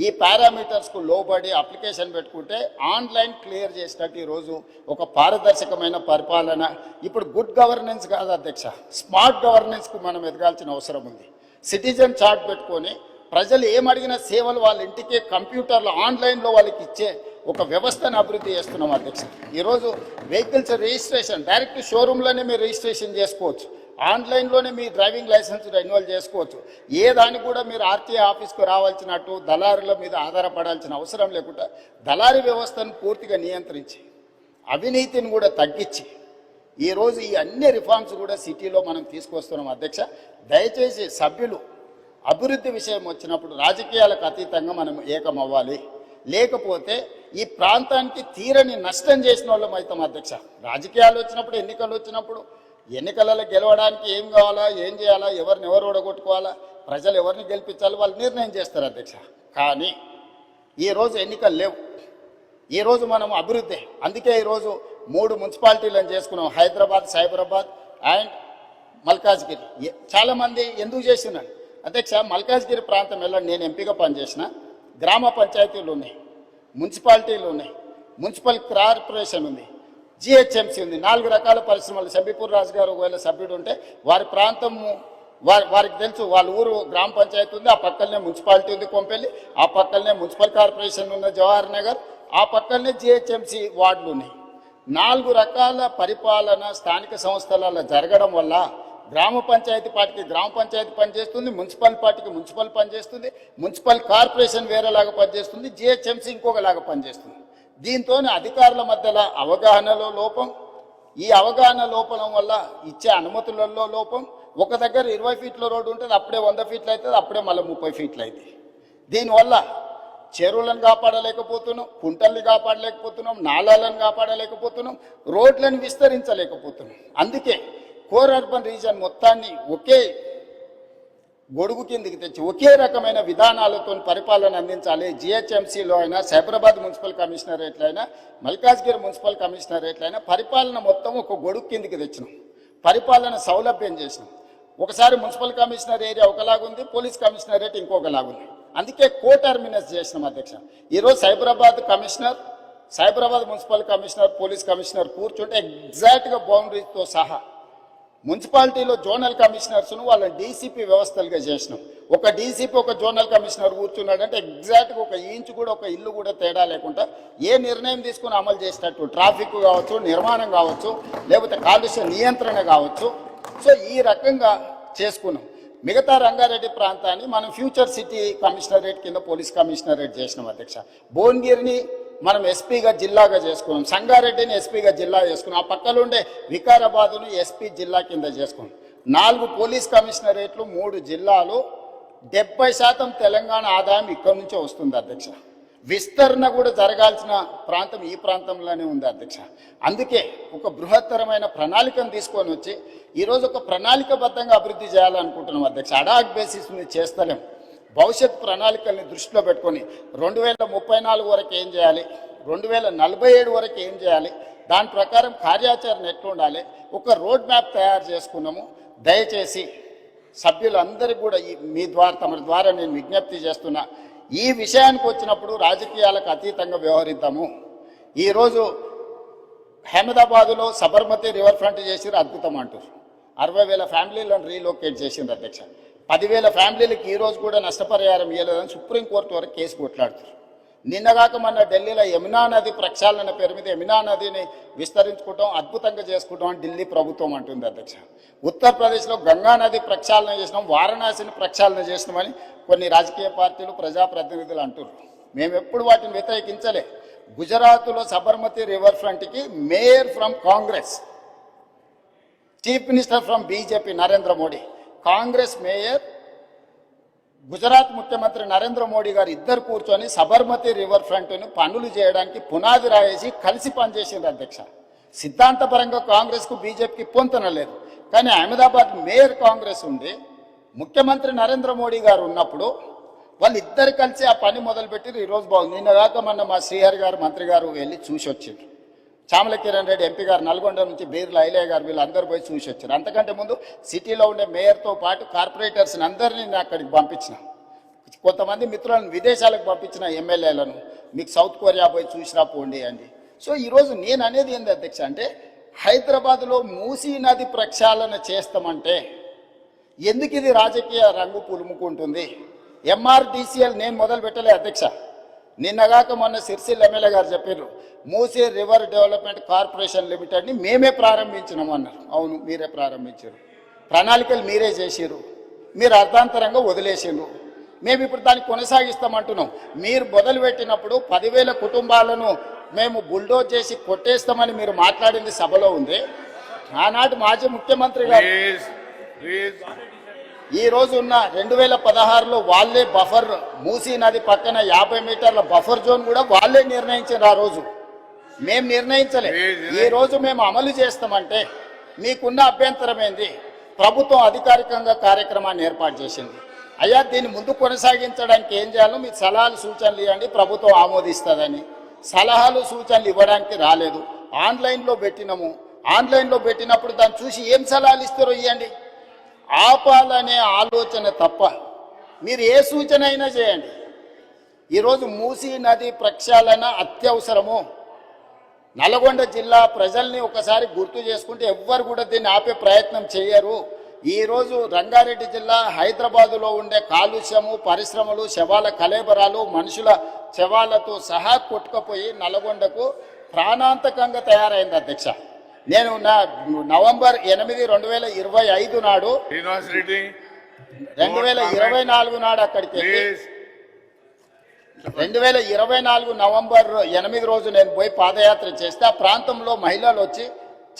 ఈ పారామీటర్స్కు లోబడి అప్లికేషన్ పెట్టుకుంటే ఆన్లైన్ క్లియర్ చేసినట్టు ఈరోజు ఒక పారదర్శకమైన పరిపాలన. ఇప్పుడు గుడ్ గవర్నెన్స్ కాదు అధ్యక్ష, స్మార్ట్ గవర్నెన్స్కు మనం ఎదగాల్సిన అవసరం ఉంది. సిటిజన్ చార్ట్ పెట్టుకొని ప్రజలు ఏమడిగిన సేవలు వాళ్ళ ఇంటికే కంప్యూటర్లో ఆన్లైన్లో వాళ్ళకి ఇచ్చే ఒక వ్యవస్థను అభివృద్ధి చేస్తున్నాం అధ్యక్ష. ఈరోజు వెహికల్స్ రిజిస్ట్రేషన్ డైరెక్ట్ షోరూంలోనే మీరు రిజిస్ట్రేషన్ చేసుకోవచ్చు, ఆన్లైన్లోనే మీ డ్రైవింగ్ లైసెన్స్ రెన్యువల్ చేసుకోవచ్చు. ఏ దానికి కూడా మీరు ఆర్టీఐ ఆఫీస్కు రావాల్సినట్టు దళారుల మీద ఆధారపడాల్సిన అవసరం లేకుండా దళారీ వ్యవస్థను పూర్తిగా నియంత్రించి అవినీతిని కూడా తగ్గించి ఈరోజు ఈ అన్ని రిఫార్మ్స్ కూడా సిటీలో మనం తీసుకొస్తున్నాం అధ్యక్ష. దయచేసి సభ్యులు అభివృద్ధి విషయం వచ్చినప్పుడు రాజకీయాలకు అతీతంగా మనం ఏకమవ్వాలి, లేకపోతే ఈ ప్రాంతానికి తీరని నష్టం చేసిన వాళ్ళం అవుతాం అధ్యక్ష. రాజకీయాలు వచ్చినప్పుడు, ఎన్నికలు వచ్చినప్పుడు ఎన్నికలలో గెలవడానికి ఏం కావాలా, ఏం చేయాలా, ఎవరిని ఎవరు ఓడగొట్టుకోవాలా, ప్రజలు ఎవరిని గెలిపించాలి వాళ్ళు నిర్ణయం చేస్తారు అధ్యక్ష. కానీ ఈరోజు ఎన్నికలు లేవు, ఈరోజు మనం అభివృద్ధి. అందుకే ఈరోజు 3 మున్సిపాలిటీలను చేసుకున్నాం, హైదరాబాద్, సైబరాబాద్ అండ్ మల్కాజ్గిరి. చాలామంది ఎందుకు చేసినాను అధ్యక్ష, మల్కాజ్గిరి ప్రాంతం వెళ్ళండి, నేను ఎంపీగా పనిచేసిన. గ్రామ పంచాయతీలు ఉన్నాయి, మున్సిపాలిటీలు ఉన్నాయి, మున్సిపల్ కార్పొరేషన్ ఉంది, జిహెచ్ఎంసీ ఉంది, 4 రకాల పరిశ్రమలు. శంబీపూర్ రాజు గారు ఒకవేళ సభ్యుడు ఉంటే వారి ప్రాంతము వారికి తెలుసు, వాళ్ళ ఊరు గ్రామ పంచాయతీ ఉంది, ఆ పక్కనే మున్సిపాలిటీ ఉంది కొంపెల్లి, ఆ పక్కనే మున్సిపల్ కార్పొరేషన్ ఉన్న జవహర్ నగర్, ఆ పక్కనే జిహెచ్ఎంసీ వార్డులు ఉన్నాయి. 4 రకాల పరిపాలన స్థానిక సంస్థలలో జరగడం వల్ల గ్రామ పంచాయతీ పార్టీకి గ్రామ పంచాయతీ పనిచేస్తుంది, మున్సిపల్ పార్టీకి మున్సిపల్ పనిచేస్తుంది, మున్సిపల్ కార్పొరేషన్ వేరేలాగా పనిచేస్తుంది, జిహెచ్ఎంసీ ఇంకొకలాగా పనిచేస్తుంది. దీంతో అధికారుల మధ్యలో అవగాహనలో లోపం, ఈ అవగాహన లోపం వల్ల ఇచ్చే అనుమతులలో లోపం. ఒక దగ్గర 20 ఫీట్ల రోడ్డు ఉంటుంది, అప్పుడే 100 ఫీట్లు అవుతుంది, అప్పుడే మళ్ళీ 30 ఫీట్లు అవుతుంది. దీనివల్ల చెరువులను కాపాడలేకపోతున్నాం, కుంటల్ని కాపాడలేకపోతున్నాం, నాళాలను కాపాడలేకపోతున్నాం, రోడ్లను విస్తరించలేకపోతున్నాం. అందుకే కోర్ అర్బన్ రీజన్ మొత్తాన్ని ఒకే గొడుగు కిందికి తెచ్చి ఒకే రకమైన విధానాలతో పరిపాలన అందించాలి. జిహెచ్ఎంసీలో అయినా, సైబరాబాద్ మున్సిపల్ కమిషనరేట్లో అయినా, మల్కాజ్గిరి మున్సిపల్ కమిషనరేట్లో అయినా పరిపాలన మొత్తం ఒక గొడుగు కిందికి తెచ్చినాం, పరిపాలన సౌలభ్యం చేసినాం. ఒకసారి మున్సిపల్ కమిషనర్ ఏరియా ఒకలాగుంది, పోలీస్ కమిషనరేట్ ఇంకొకలాగుంది. అందుకే కోటర్మినస్ చేసినాం అధ్యక్ష. ఈరోజు Cyberabad commissioner, Cyberabad municipal commissioner, police commissioner కూర్చుంటే ఎగ్జాక్ట్గా బౌండరీతో సహా మున్సిపాలిటీలో జోనల్ కమిషనర్స్ను వాళ్ళని డీసీపీ వ్యవస్థలుగా చేసినాం. ఒక డీసీపీ ఒక జోనల్ కమిషనర్ కూర్చున్నాడంటే ఎగ్జాక్ట్గా ఒక ఇంచు కూడా ఒక ఇల్లు కూడా తేడా లేకుండా ఏ నిర్ణయం తీసుకుని అమలు చేసేటట్టు, ట్రాఫిక్ కావచ్చు, నిర్మాణం కావచ్చు, లేకపోతే కాలుష్య నియంత్రణ కావచ్చు. సో ఈ రకంగా చేసుకున్నాం. మిగతా రంగారెడ్డి ప్రాంతాన్ని మనం ఫ్యూచర్ సిటీ కమిషనరేట్ కింద పోలీస్ కమిషనరేట్ చేసినాం అధ్యక్ష. భువనగిరిని మనం ఎస్పీగా జిల్లాగా చేసుకున్నాం, సంగారెడ్డిని ఎస్పీగా జిల్లా చేసుకున్నాం, ఆ పక్కన ఉండే వికారాబాదును ఎస్పీ జిల్లా కింద చేసుకున్నాం. 4 పోలీస్ కమిషనరేట్లు, 3 జిల్లాలు, 70% తెలంగాణ ఆదాయం ఇక్కడి నుంచే వస్తుంది అధ్యక్ష. విస్తరణ కూడా జరగాల్సిన ప్రాంతం ఈ ప్రాంతంలోనే ఉంది అధ్యక్ష. అందుకే ఒక బృహత్తరమైన ప్రణాళికను తీసుకొని వచ్చి ఈరోజు ఒక ప్రణాళికబద్ధంగా అభివృద్ధి చేయాలనుకుంటున్నాం అధ్యక్ష. అడాక్ బేసిస్ మీద చేస్తలేం. భవిష్యత్ ప్రణాళికల్ని దృష్టిలో పెట్టుకొని 2034 వరకు ఏం చేయాలి, 2047 వరకు ఏం చేయాలి, దాని ప్రకారం కార్యాచరణ ఎట్లుండాలి, ఒక రోడ్ మ్యాప్ తయారు చేసుకున్నాము. దయచేసి సభ్యులందరికీ కూడా మీ ద్వారా, తమ ద్వారా నేను విజ్ఞప్తి చేస్తున్నా, ఈ విషయానికి వచ్చినప్పుడు రాజకీయాలకు అతీతంగా వ్యవహరిద్దాము. ఈరోజు అహ్మదాబాదులో సబర్మతి రివర్ ఫ్రంట్ చేసిరు, అద్భుతం అంటారు. 60,000 ఫ్యామిలీలను రీలోకేట్ చేసింది అధ్యక్ష. 10,000 ఫ్యామిలీలకు ఈరోజు కూడా నష్టపరిహారం ఇవ్వలేదని సుప్రీంకోర్టు వరకు కేసు కొట్లాడుతారు. నిన్నగాక మొన్న ఢిల్లీలో యమునా నది ప్రక్షాళన పేరు మీద యమునా నదిని విస్తరించుకుంటాం, అద్భుతంగా చేసుకుంటాం అని ఢిల్లీ ప్రభుత్వం అంటుంది అధ్యక్ష. ఉత్తరప్రదేశ్లో గంగా నది ప్రక్షాళన చేసినాం, వారణాసిని ప్రక్షాళన చేసినామని కొన్ని రాజకీయ పార్టీలు, ప్రజాప్రతినిధులు అంటున్నారు. మేము ఎప్పుడు వాటిని వ్యతిరేకించలే. గుజరాత్లో సబర్మతి రివర్ ఫ్రంట్కి mayor from Congress, chief minister from BJP Narendra Modi, Congress mayor, Gujarat ముఖ్యమంత్రి నరేంద్ర మోడీ గారు ఇద్దరు కూర్చొని సబర్మతి రివర్ ఫ్రంట్ను పనులు చేయడానికి పునాది రాయేసి కలిసి పనిచేసింది అధ్యక్ష. సిద్ధాంతపరంగా కాంగ్రెస్కు బీజేపీకి పొంతన లేదు. కానీ అహ్మదాబాద్ మేయర్ కాంగ్రెస్ ఉంది, ముఖ్యమంత్రి నరేంద్ర మోడీ గారు ఉన్నప్పుడు వాళ్ళిద్దరు కలిసి ఆ పని మొదలుపెట్టి ఈరోజు బాగుంది. నిన్నగాక మొన్న మా శ్రీహరి గారు మంత్రి గారు వెళ్ళి చూసి వచ్చిండ్రు. చామల కిరణ్ రెడ్డి ఎంపీ గారు నల్గొండ నుంచి, బీర్ల ఐలయ్య గారు, వీళ్ళందరూ పోయి చూసి వచ్చారు. అంతకంటే ముందు సిటీలో ఉండే మేయర్తో పాటు కార్పొరేటర్స్ని అందరినీ నేను అక్కడికి పంపించిన, కొంతమంది మిత్రులను విదేశాలకు పంపించిన ఎమ్మెల్యేలను, మీకు సౌత్ కొరియా పోయి చూసిరా పోండి అండి. సో ఈరోజు నేను అనేది ఏంది అధ్యక్ష అంటే, హైదరాబాద్లో మూసీ నది ప్రక్షాళన చేస్తామంటే ఎందుకు ఇది రాజకీయ రంగు పులుముకుంటుంది? ఎంఆర్డీసీఎల్ నేను మొదలు పెట్టలే అధ్యక్ష. నిన్నగాక మొన్న సిరిసిల్ల ఎమ్మెల్యే గారు చెప్పారు, మూసీ రివర్ డెవలప్మెంట్ కార్పొరేషన్ లిమిటెడ్ని మేమే ప్రారంభించినాం అన్నారు. అవును, మీరే ప్రారంభించారు, ప్రణాళికలు మీరే చేసిరు, మీరు అర్థాంతరంగా వదిలేసిండ్రు. మేము ఇప్పుడు దాన్ని కొనసాగిస్తామంటున్నాం. మీరు మొదలుపెట్టినప్పుడు 10,000 కుటుంబాలను మేము బుల్డోజ్ చేసి కొట్టేస్తామని మీరు మాట్లాడింది సభలో ఉంది. ఆనాటి మాజీ ముఖ్యమంత్రి గారు ఈ రోజు ఉన్న 2016లో వాళ్ళే బఫర్, మూసీ నది పక్కన 50 మీటర్ల బఫర్ జోన్ కూడా వాళ్ళే నిర్ణయించారు. ఆ రోజు మేము నిర్ణయించలే. ఈ రోజు మేము అమలు చేస్తామంటే మీకున్న అభ్యంతరం ఏంది? ప్రభుత్వం అధికారికంగా కార్యక్రమాన్ని ఏర్పాటు చేసింది. అయ్యా, దీన్ని ముందు కొనసాగించడానికి ఏం చేయాలో మీకు సలహాలు సూచనలు ఇవ్వండి, ప్రభుత్వం ఆమోదిస్తుందని. సలహాలు సూచనలు ఇవ్వడానికి రాలేదు. ఆన్లైన్లో పెట్టినాము. ఆన్లైన్లో పెట్టినప్పుడు దాన్ని చూసి ఏం సలహాలు ఇస్తారో ఇవ్వండి. ఆపాలనే ఆలోచన తప్ప మీరు ఏ సూచన అయినా చేయండి. ఈరోజు మూసీ నది ప్రక్షాళన అత్యవసరము. నల్గొండ జిల్లా ప్రజల్ని ఒకసారి గుర్తు చేసుకుంటే ఎవ్వరు కూడా దీన్ని ఆపే ప్రయత్నం చేయరు. ఈరోజు రంగారెడ్డి జిల్లా హైదరాబాదులో ఉండే కాలుష్యము, పరిశ్రమలు, శవాల కలేబరాలు, మనుషుల శవాలతో సహా కొట్టుకుపోయి నల్గొండకు ప్రాణాంతకంగా తయారైంది అధ్యక్ష. నేను నవంబర్ 8, 2025 నాడు 2024 నాడు అక్కడికి 2024 నవంబర్ 8 రోజు నేను పోయి పాదయాత్ర చేస్తే ఆ ప్రాంతంలో మహిళలు వచ్చి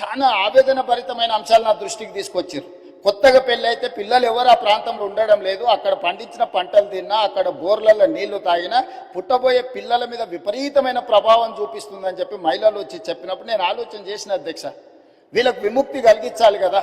చాలా ఆవేదన భరితమైన అంశాలు నా దృష్టికి తీసుకొచ్చారు. కొత్తగా పెళ్ళి అయితే పిల్లలు ఎవరు ఆ ప్రాంతంలో ఉండడం లేదు, అక్కడ పండించిన పంటలు తిన్నా, అక్కడ బోర్లలో నీళ్లు తాగినా పుట్టబోయే పిల్లల మీద విపరీతమైన ప్రభావం చూపిస్తుందని చెప్పి మహిళలు వచ్చి చెప్పినప్పుడు నేను ఆలోచన చేసిన అధ్యక్ష, వీళ్ళకు విముక్తి కలిగించాలి కదా,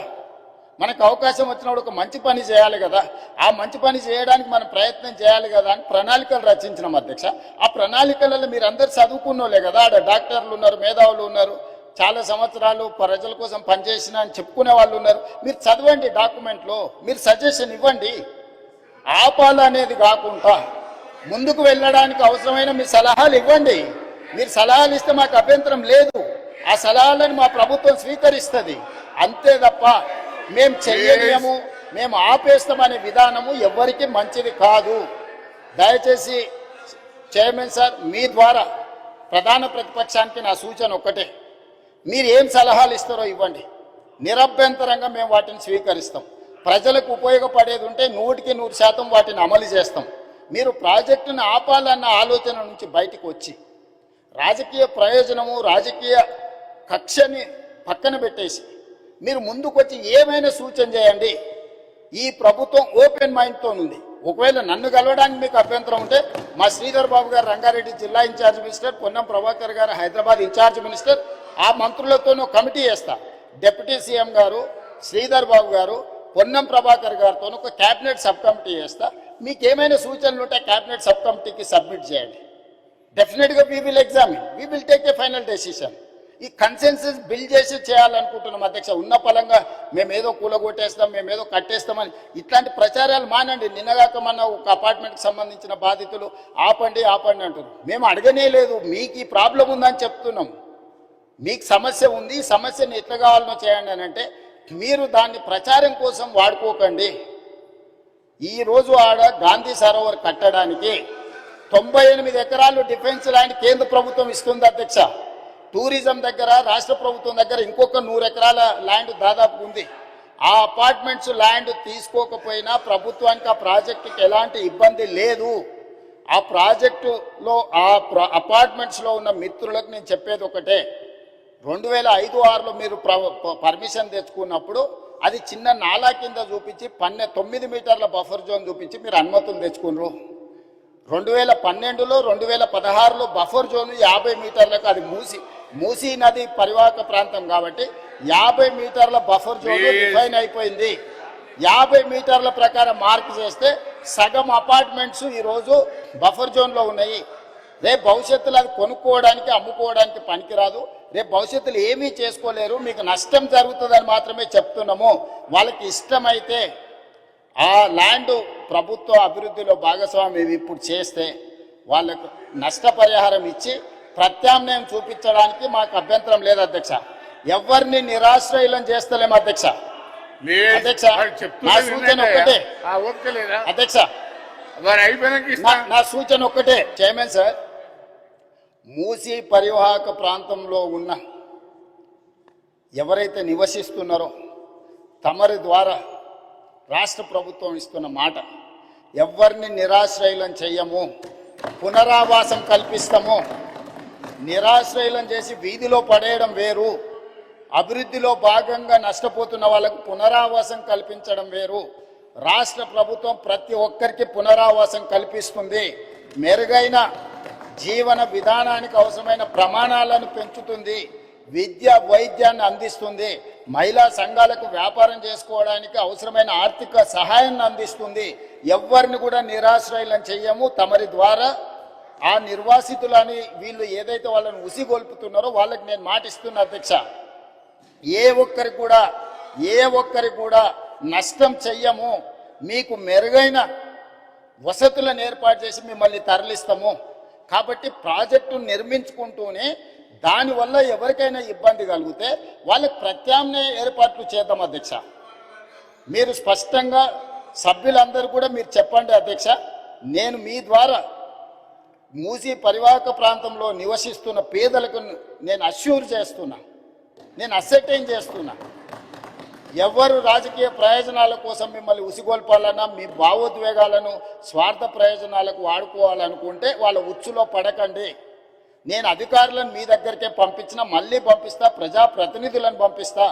మనకు అవకాశం వచ్చినప్పుడు ఒక మంచి పని చేయాలి కదా, ఆ మంచి పని చేయడానికి మనం ప్రయత్నం చేయాలి కదా అని ప్రణాళికలు రచించినాం అధ్యక్ష. ఆ ప్రణాళికలలో మీరు అందరు చదువుకున్నోలే కదా, ఆడ డాక్టర్లు ఉన్నారు, మేధావులు ఉన్నారు, చాలా సంవత్సరాలు ప్రజల కోసం పనిచేసిన అని చెప్పుకునే వాళ్ళు ఉన్నారు. మీరు చదవండి, డాక్యుమెంట్లో మీరు సజెషన్ ఇవ్వండి. ఆపాలనేది కాకుండా ముందుకు వెళ్ళడానికి అవసరమైన మీ సలహాలు ఇవ్వండి. మీరు సలహాలు ఇస్తే మాకు అభ్యంతరం లేదు, ఆ సలహాలను మా ప్రభుత్వం స్వీకరిస్తుంది. అంతే తప్ప మేము చెయ్యలేము, మేము ఆపేస్తామనే విధానము ఎవరికి మంచిది కాదు. దయచేసి చైర్మన్ సార్, మీ ద్వారా ప్రధాన ప్రతిపక్షానికి నా సూచన ఒక్కటే, మీరు ఏం సలహాలు ఇస్తారో ఇవ్వండి, నిరభ్యంతరంగా మేము వాటిని స్వీకరిస్తాం. ప్రజలకు ఉపయోగపడేది ఉంటే 100% వాటిని అమలు చేస్తాం. మీరు ప్రాజెక్టును ఆపాలన్న ఆలోచన నుంచి బయటికి వచ్చి రాజకీయ ప్రయోజనము, రాజకీయ కక్షని పక్కన పెట్టేసి మీరు ముందుకు వచ్చి ఏమైనా సూచన చేయండి. ఈ ప్రభుత్వం ఓపెన్ మైండ్తో ఉంది. ఒకవేళ నన్ను కలవడానికి మీకు అభ్యంతరం ఉంటే మా శ్రీధర్ బాబు గారు రంగారెడ్డి జిల్లా ఇన్ఛార్జ్ మినిస్టర్, పొన్నం ప్రభాకర్ గారు హైదరాబాద్ ఇన్ఛార్జ్ మినిస్టర్, ఆ మంత్రులతోనూ కమిటీ వేస్తా. డిప్యూటీ సీఎం గారు, శ్రీధర్ బాబు గారు, పొన్నం ప్రభాకర్ గారితో ఒక క్యాబినెట్ సబ్ కమిటీ వేస్తా. మీకు ఏమైనా సూచనలు ఉంటే క్యాబినెట్ సబ్ కమిటీకి సబ్మిట్ చేయండి. డెఫినెట్గా we will examine, we will take a final decision. ఈ కన్సెన్సస్ బిల్డ్ చేసి చేయాలనుకుంటున్నాం అధ్యక్ష. ఉన్న పలంగా మేమేదో కూలగొట్టేస్తాం, మేమేదో కట్టేస్తామని ఇట్లాంటి ప్రచారాలు మానండి. నిన్నగాక మన ఒక అపార్ట్మెంట్కి సంబంధించిన బాధితులు ఆపండి ఆపండి అంటున్నారు. మేము అడగనే లేదు, మీకు ఈ ప్రాబ్లం ఉందని చెప్తున్నాం. మీకు సమస్య ఉంది, ఈ సమస్యను ఎట్లా కావాలనో చేయండి అని అంటే మీరు దాన్ని ప్రచారం కోసం వాడుకోకండి. ఈరోజు ఆడ గాంధీ సరోవర్ కట్టడానికి 98 ఎకరాలు డిఫెన్స్ ల్యాండ్ కేంద్ర ప్రభుత్వం ఇస్తుంది అధ్యక్ష. టూరిజం దగ్గర రాష్ట్ర ప్రభుత్వం దగ్గర ఇంకొక 100 ఎకరాల ల్యాండ్ దాదాపు ఉంది. ఆ అపార్ట్మెంట్స్ ల్యాండ్ తీసుకోకపోయినా ప్రభుత్వానికి ఆ ప్రాజెక్టుకి ఎలాంటి ఇబ్బంది లేదు. ఆ ప్రాజెక్టులో ఆ అపార్ట్మెంట్స్లో ఉన్న మిత్రులకు నేను చెప్పేది ఒకటే, 2005-06లో మీరు పర్మిషన్ తెచ్చుకున్నప్పుడు అది చిన్న నాలా కింద చూపించి 9 మీటర్ల బఫర్ జోన్ చూపించి మీరు అనుమతులు తెచ్చుకున్నారు. 2012లో 2016లో బఫర్ జోన్ 50 మీటర్లకు, అది మూసీ నది పరివాహక ప్రాంతం కాబట్టి 50 మీటర్ల బఫర్ జోన్ డిఫైన్ అయిపోయింది. 50 మీటర్ల ప్రకారం మార్క్ చేస్తే సగం అపార్ట్మెంట్స్ ఈరోజు బఫర్ జోన్లో ఉన్నాయి. రేపు భవిష్యత్తులో అది కొనుక్కోవడానికి, అమ్ముకోవడానికి పనికిరాదు. రేపు భవిష్యత్తులో ఏమీ చేసుకోలేరు, మీకు నష్టం జరుగుతుందని మాత్రమే చెప్తున్నాము. వాళ్ళకి ఇష్టమైతే ఆ ల్యాండ్ ప్రభుత్వ అభివృద్ధిలో భాగస్వామ్యం ఇప్పుడు చేస్తే వాళ్ళకు నష్టపరిహారం ఇచ్చి ప్రత్యామ్నాయం చూపించడానికి మాకు అభ్యంతరం లేదు అధ్యక్ష. ఎవరిని నిరాశ్రయులను చేస్తలేము అధ్యక్ష. అధ్యక్ష నా సూచన ఒక్కటే అధ్యక్ష, నా సూచన ఒక్కటే చైర్మన్ సార్, మూసీ పరివాహక ప్రాంతంలో ఉన్న ఎవరైతే నివసిస్తున్నారో తమరి ద్వారా రాష్ట్ర ప్రభుత్వం ఇస్తున్న మాట, ఎవరిని నిరాశ్రయులను చెయ్యము, పునరావాసం కల్పిస్తాము. నిరాశ్రయులను చేసి వీధిలో పడేయడం వేరు, అభివృద్ధిలో భాగంగా నష్టపోతున్న వాళ్ళకు పునరావాసం కల్పించడం వేరు. రాష్ట్ర ప్రభుత్వం ప్రతి ఒక్కరికి పునరావాసం కల్పిస్తుంది, మెరుగైన జీవన విధానానికి అవసరమైన ప్రమాణాలను పెంచుతుంది, విద్య వైద్యాన్ని అందిస్తుంది, మహిళా సంఘాలకు వ్యాపారం చేసుకోవడానికి అవసరమైన ఆర్థిక సహాయాన్ని అందిస్తుంది. ఎవరిని కూడా నిరాశ్రయులను చెయ్యము. తమరి ద్వారా ఆ నిర్వాసితులని వీళ్ళు ఏదైతే వాళ్ళని ఉసిగొల్పుతున్నారో వాళ్ళకి నేను మాటిస్తున్నా అధ్యక్ష, ఏ ఒక్కరికి కూడా నష్టం చెయ్యము. మీకు మెరుగైన వసతులను ఏర్పాటు చేసి మిమ్మల్ని తరలిస్తాము. కాబట్టి ప్రాజెక్టు నిర్మించుకుంటూనే దానివల్ల ఎవరికైనా ఇబ్బంది కలిగితే వాళ్ళకి ప్రత్యామ్నాయ ఏర్పాట్లు చేద్దాం అధ్యక్ష. మీరు స్పష్టంగా సభ్యులందరూ కూడా మీరు చెప్పండి అధ్యక్ష. నేను మీ ద్వారా మూసీ పరివాహక ప్రాంతంలో నివసిస్తున్న పేదలకు నేను అష్యూర్ చేస్తున్నా, నేను అసెర్టైన్ చేస్తున్నా, ఎవరు రాజకీయ ప్రయోజనాల కోసం మిమ్మల్ని ఉసిగొల్పాలన్నా మీ భావోద్వేగాలను స్వార్థ ప్రయోజనాలకు వాడుకోవాలనుకుంటే వాళ్ళ ఉచ్చులో పడకండి. నేను అధికారులను మీ దగ్గరికే పంపించినా, మళ్ళీ పంపిస్తా, ప్రజాప్రతినిధులను పంపిస్తా.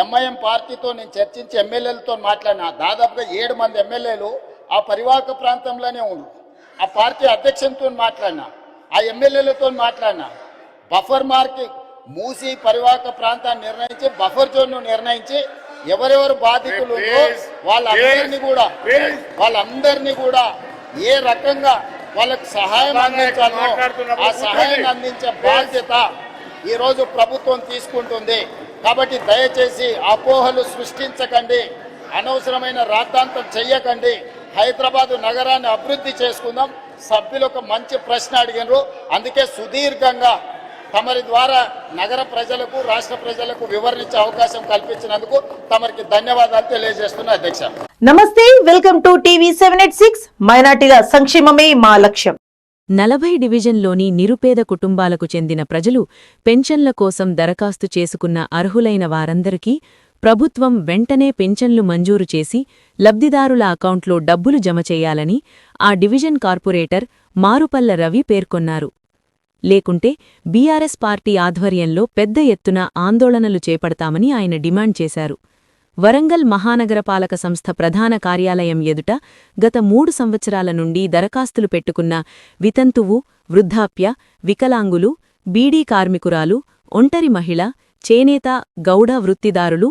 ఎంఐఎం పార్టీతో నేను చర్చించి ఎమ్మెల్యేలతో మాట్లాడినా, దాదాపుగా 7 మంది ఎమ్మెల్యేలు ఆ పరివాహక ప్రాంతంలోనే ఉన్నారు. ఆ పార్టీ అధ్యక్షునితో మాట్లాడినా, ఆ ఎమ్మెల్యేలతో మాట్లాడినా, బఫర్ మార్క్ మూసి పరివాహక ప్రాంతాన్ని నిర్ణయించి బఫర్ జోన్ను నిర్ణయించి ఎవరెవరు బాధితులు వాళ్ళందరినీ కూడా ఏ రకంగా వాళ్ళకు సహాయం అందించాలో ఆ సహాయాన్ని అందించే బాధ్యత ఈరోజు ప్రభుత్వం తీసుకుంటుంది. కాబట్టి దయచేసి అపోహలు సృష్టించకండి, అనవసరమైన రాద్ధాంతం చెయ్యకండి. హైదరాబాదు నగరాన్ని అభివృద్ధి చేసుకుందాం. సభ్యులు ఒక మంచి ప్రశ్న అడిగినారు, అందుకే సుదీర్ఘంగా తమరి ద్వారా నగర ప్రజలకు రాష్ట్ర ప్రజలకు వివరించే అవకాశం కల్పించినందుకు తమరికి ధన్యవాదాలు తెలియజేస్తున్నా అధ్యక్ష. నమస్తే, వెల్కమ్ టు టీవీ 786. మైనార్టీల సంక్షేమమే మా లక్ష్యం. 40 డివిజన్లోని నిరుపేద కుటుంబాలకు చెందిన ప్రజలు పెన్షన్ల కోసం దరఖాస్తు చేసుకున్న అర్హులైన వారందరికీ ప్రభుత్వం వెంటనే పెన్షన్లు మంజూరు చేసి లబ్ధిదారుల అకౌంట్లో డబ్బులు జమ చేయాలని ఆ డివిజన్ కార్పొరేటర్ మారుపల్ల రవి పేర్కొన్నారు. లేకుంటే బీఆర్ఎస్ పార్టీ ఆధ్వర్యంలో పెద్ద ఎత్తున ఆందోళనలు చేపడతామని ఆయన డిమాండ్ చేశారు. వరంగల్ మహానగరపాలక సంస్థ ప్రధాన కార్యాలయం ఎదుట గత 3 సంవత్సరాల నుండి దరఖాస్తులు పెట్టుకున్న వితంతువు, వృద్ధాప్య, వికలాంగులు, బీడీ కార్మికురాలు, ఒంటరి మహిళ, చేనేత, గౌడ వృత్తిదారులు,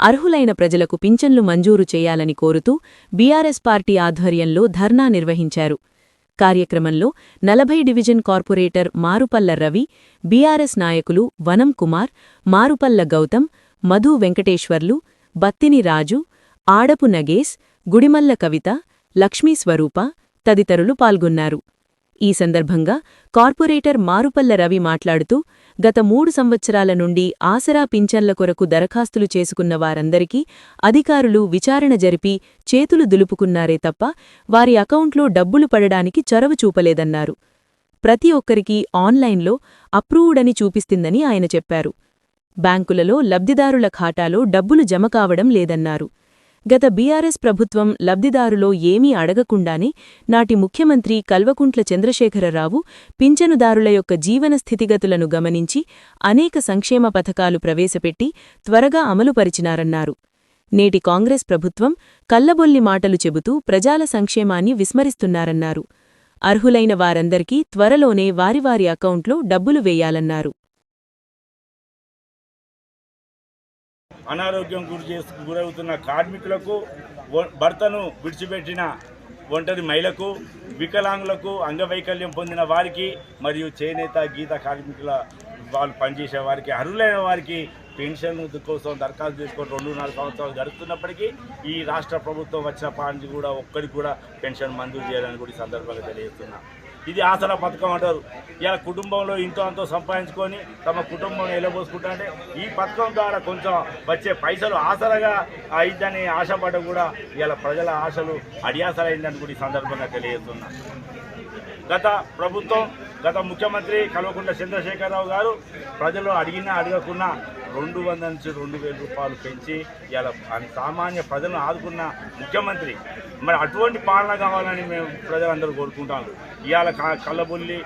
అర్హులైన ప్రజలకు పింఛన్లు మంజూరు చేయాలని కోరుతూ బీఆర్ఎస్ పార్టీ ఆధ్వర్యంలో ధర్నా నిర్వహించారు. కార్యక్రమంలో 40 డివిజన్ కార్పొరేటర్ మారుపల్ల రవి, బీఆర్ఎస్ నాయకులు వనం కుమార్, మారుపల్ల గౌతమ్, మధు వెంకటేశ్వర్లు, బత్తిని రాజు, ఆడపు నగేశ్, గుడిమల్ల కవిత, లక్ష్మీ స్వరూప తదితరులు పాల్గొన్నారు. ఈ సందర్భంగా కార్పొరేటర్ మారుపల్ల రవి మాట్లాడుతూ, గత 3 సంవత్సరాల నుండి ఆసరా పింఛన్ల కొరకు దరఖాస్తులు చేసుకున్న వారందరికీ అధికారులు విచారణ జరిపి చేతులు దులుపుకున్నారే తప్ప వారి అకౌంట్లో డబ్బులు పడడానికి చొరవ చూపలేదన్నారు. ప్రతి ఒక్కరికీ ఆన్లైన్లో అప్రూవ్డ్ అని చూపిస్తుందని ఆయన చెప్పారు. బ్యాంకులలో లబ్ధిదారుల ఖాతాలో డబ్బులు జమ కావడం లేదన్నారు. గత బీఆర్ఎస్ ప్రభుత్వం లబ్ధిదారులో ఏమీ అడగకుండానే నాటి ముఖ్యమంత్రి కల్వకుంట్ల చంద్రశేఖరరావు పింఛనుదారుల యొక్క జీవన స్థితిగతులను గమనించి అనేక సంక్షేమ పథకాలు ప్రవేశపెట్టి త్వరగా అమలుపరిచినారన్నారు. నేటి కాంగ్రెస్ ప్రభుత్వం కల్లబొల్లి మాటలు చెబుతూ ప్రజల సంక్షేమాన్ని విస్మరిస్తున్నారన్నారు. అర్హులైన వారందరికీ త్వరలోనే వారి వారి అకౌంట్లో డబ్బులు వేయాలన్నారు. అనారోగ్యం గురవుతున్న కార్మికులకు, భర్తను విడిచిపెట్టిన ఒంటరి మహిళకు, వికలాంగులకు, అంగవైకల్యం పొందిన వారికి మరియు చేనేత గీత కార్మికుల వాళ్ళు పనిచేసే వారికి, అర్హులైన వారికి పెన్షన్ కోసం దరఖాస్తు చేసుకొని 2-4 సంవత్సరాలు గడుస్తున్నప్పటికీ ఈ రాష్ట్ర ప్రభుత్వం వచ్చిన పాయింట్ కూడా ఒక్కడికి కూడా పెన్షన్ మంజూరు చేయాలని కూడా ఈ సందర్భంగా తెలియజేస్తున్నా. ఇది ఆసరా పథకం అంటారు. ఇలా కుటుంబంలో ఇంతో అంతో సంపాదించుకొని తమ కుటుంబం ఎలబోసుకుంటా అంటే ఈ పథకం ద్వారా కొంచెం వచ్చే పైసలు ఆసరగా అయిద్దని ఆశపడ్డ కూడా ఇలా ప్రజల ఆశలు అడియాసరైందని కూడా ఈ సందర్భంగా తెలియజేస్తున్నా. గత ప్రభుత్వం, గత ముఖ్యమంత్రి కల్వకుంట్ల చంద్రశేఖరరావు గారు ప్రజలు అడిగినా అడగకున్నా 200 నుంచి 2000 రూపాయలు పెంచి ఇలా సామాన్య ప్రజలను ఆదుకున్న ముఖ్యమంత్రి. మరి అటువంటి పాలన కావాలని మేము ప్రజలందరూ కోరుకుంటాము. ఇవాళ కళ్ళబొల్లి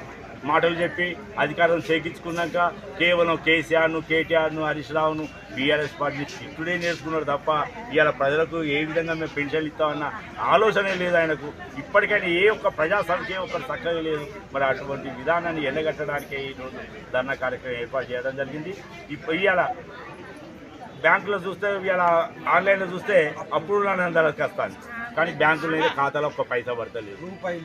మాటలు చెప్పి అధికారం చేకించుకున్నాక కేవలం కేసీఆర్ను, కేటీఆర్ను, హరీష్ రావును, బీఆర్ఎస్ పార్టీని తిట్టుడే నేర్చుకున్నాడు తప్ప ఇవాళ ప్రజలకు ఏ విధంగా మేము పెన్షన్లు ఇస్తామన్న ఆలోచనే లేదు ఆయనకు. ఇప్పటికైనా ఏ ఒక్క ప్రజా సంక్షేమం ఒక్కటి చక్కగా లేదు. మరి అటువంటి విధానాన్ని ఎండగట్టడానికే ఈరోజు ధర్నా కార్యక్రమం ఏర్పాటు చేయడం జరిగింది. ఇవాళ బ్యాంకులో చూస్తే, ఇవాళ ఆన్లైన్లో చూస్తే అప్రూవల్ అని దరఖాస్తాను, కానీ బ్యాంకులో అయితే ఖాతాలో ఒక్క పైసా పడతలేదు.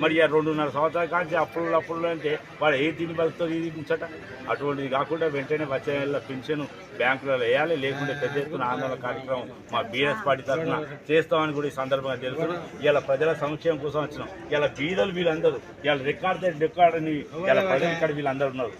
మరి 2.5 సంవత్సరాల కానీ అప్రూవల్ అంటే వాడు ఏ తిని బతుకుతుంది ఇది ముచ్చట. అటువంటిది కాకుండా వెంటనే వచ్చే నెల పెన్షన్ బ్యాంకులలో వేయాలి, లేకుంటే పెద్ద ఎత్తున ఆందోళన కార్యక్రమం మా బీఆర్ఎస్ పార్టీ తరఫున చేస్తామని కూడా ఈ సందర్భంగా తెలుసు. ఇలా ప్రజల సంక్షేమం కోసం వచ్చినాం. ఇలా బీదలు వీళ్ళందరూ ఇలా రికార్డని ఇలా ప్రజలు ఇక్కడ వీళ్ళందరూ ఉన్నారు.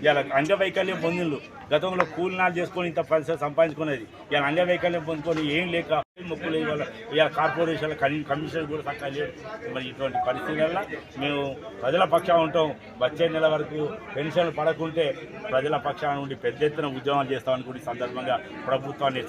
ఇలా అంగవైకల్యం పొందిండ్రు. గతంలో కూలినాలు చేసుకొని ఇంత పైసలు సంపాదించుకునేది. ఇలా అంగవైకల్యం పొందుకొని ఏం లేక మొక్కులు ఇవాళ ఇక కార్పొరేషన్ల కమిషన్ కూడా చక్కగా లేదు. మరి ఇటువంటి పరిస్థితులలో మేము ప్రజల పక్షాన ఉంటాం. వచ్చే నెల వరకు పెన్షన్లు పడకుంటే ప్రజల పక్షాన నుండి పెద్ద ఎత్తున ఉద్యమాలు చేస్తామని కూడా ఈ సందర్భంగా ప్రభుత్వాన్ని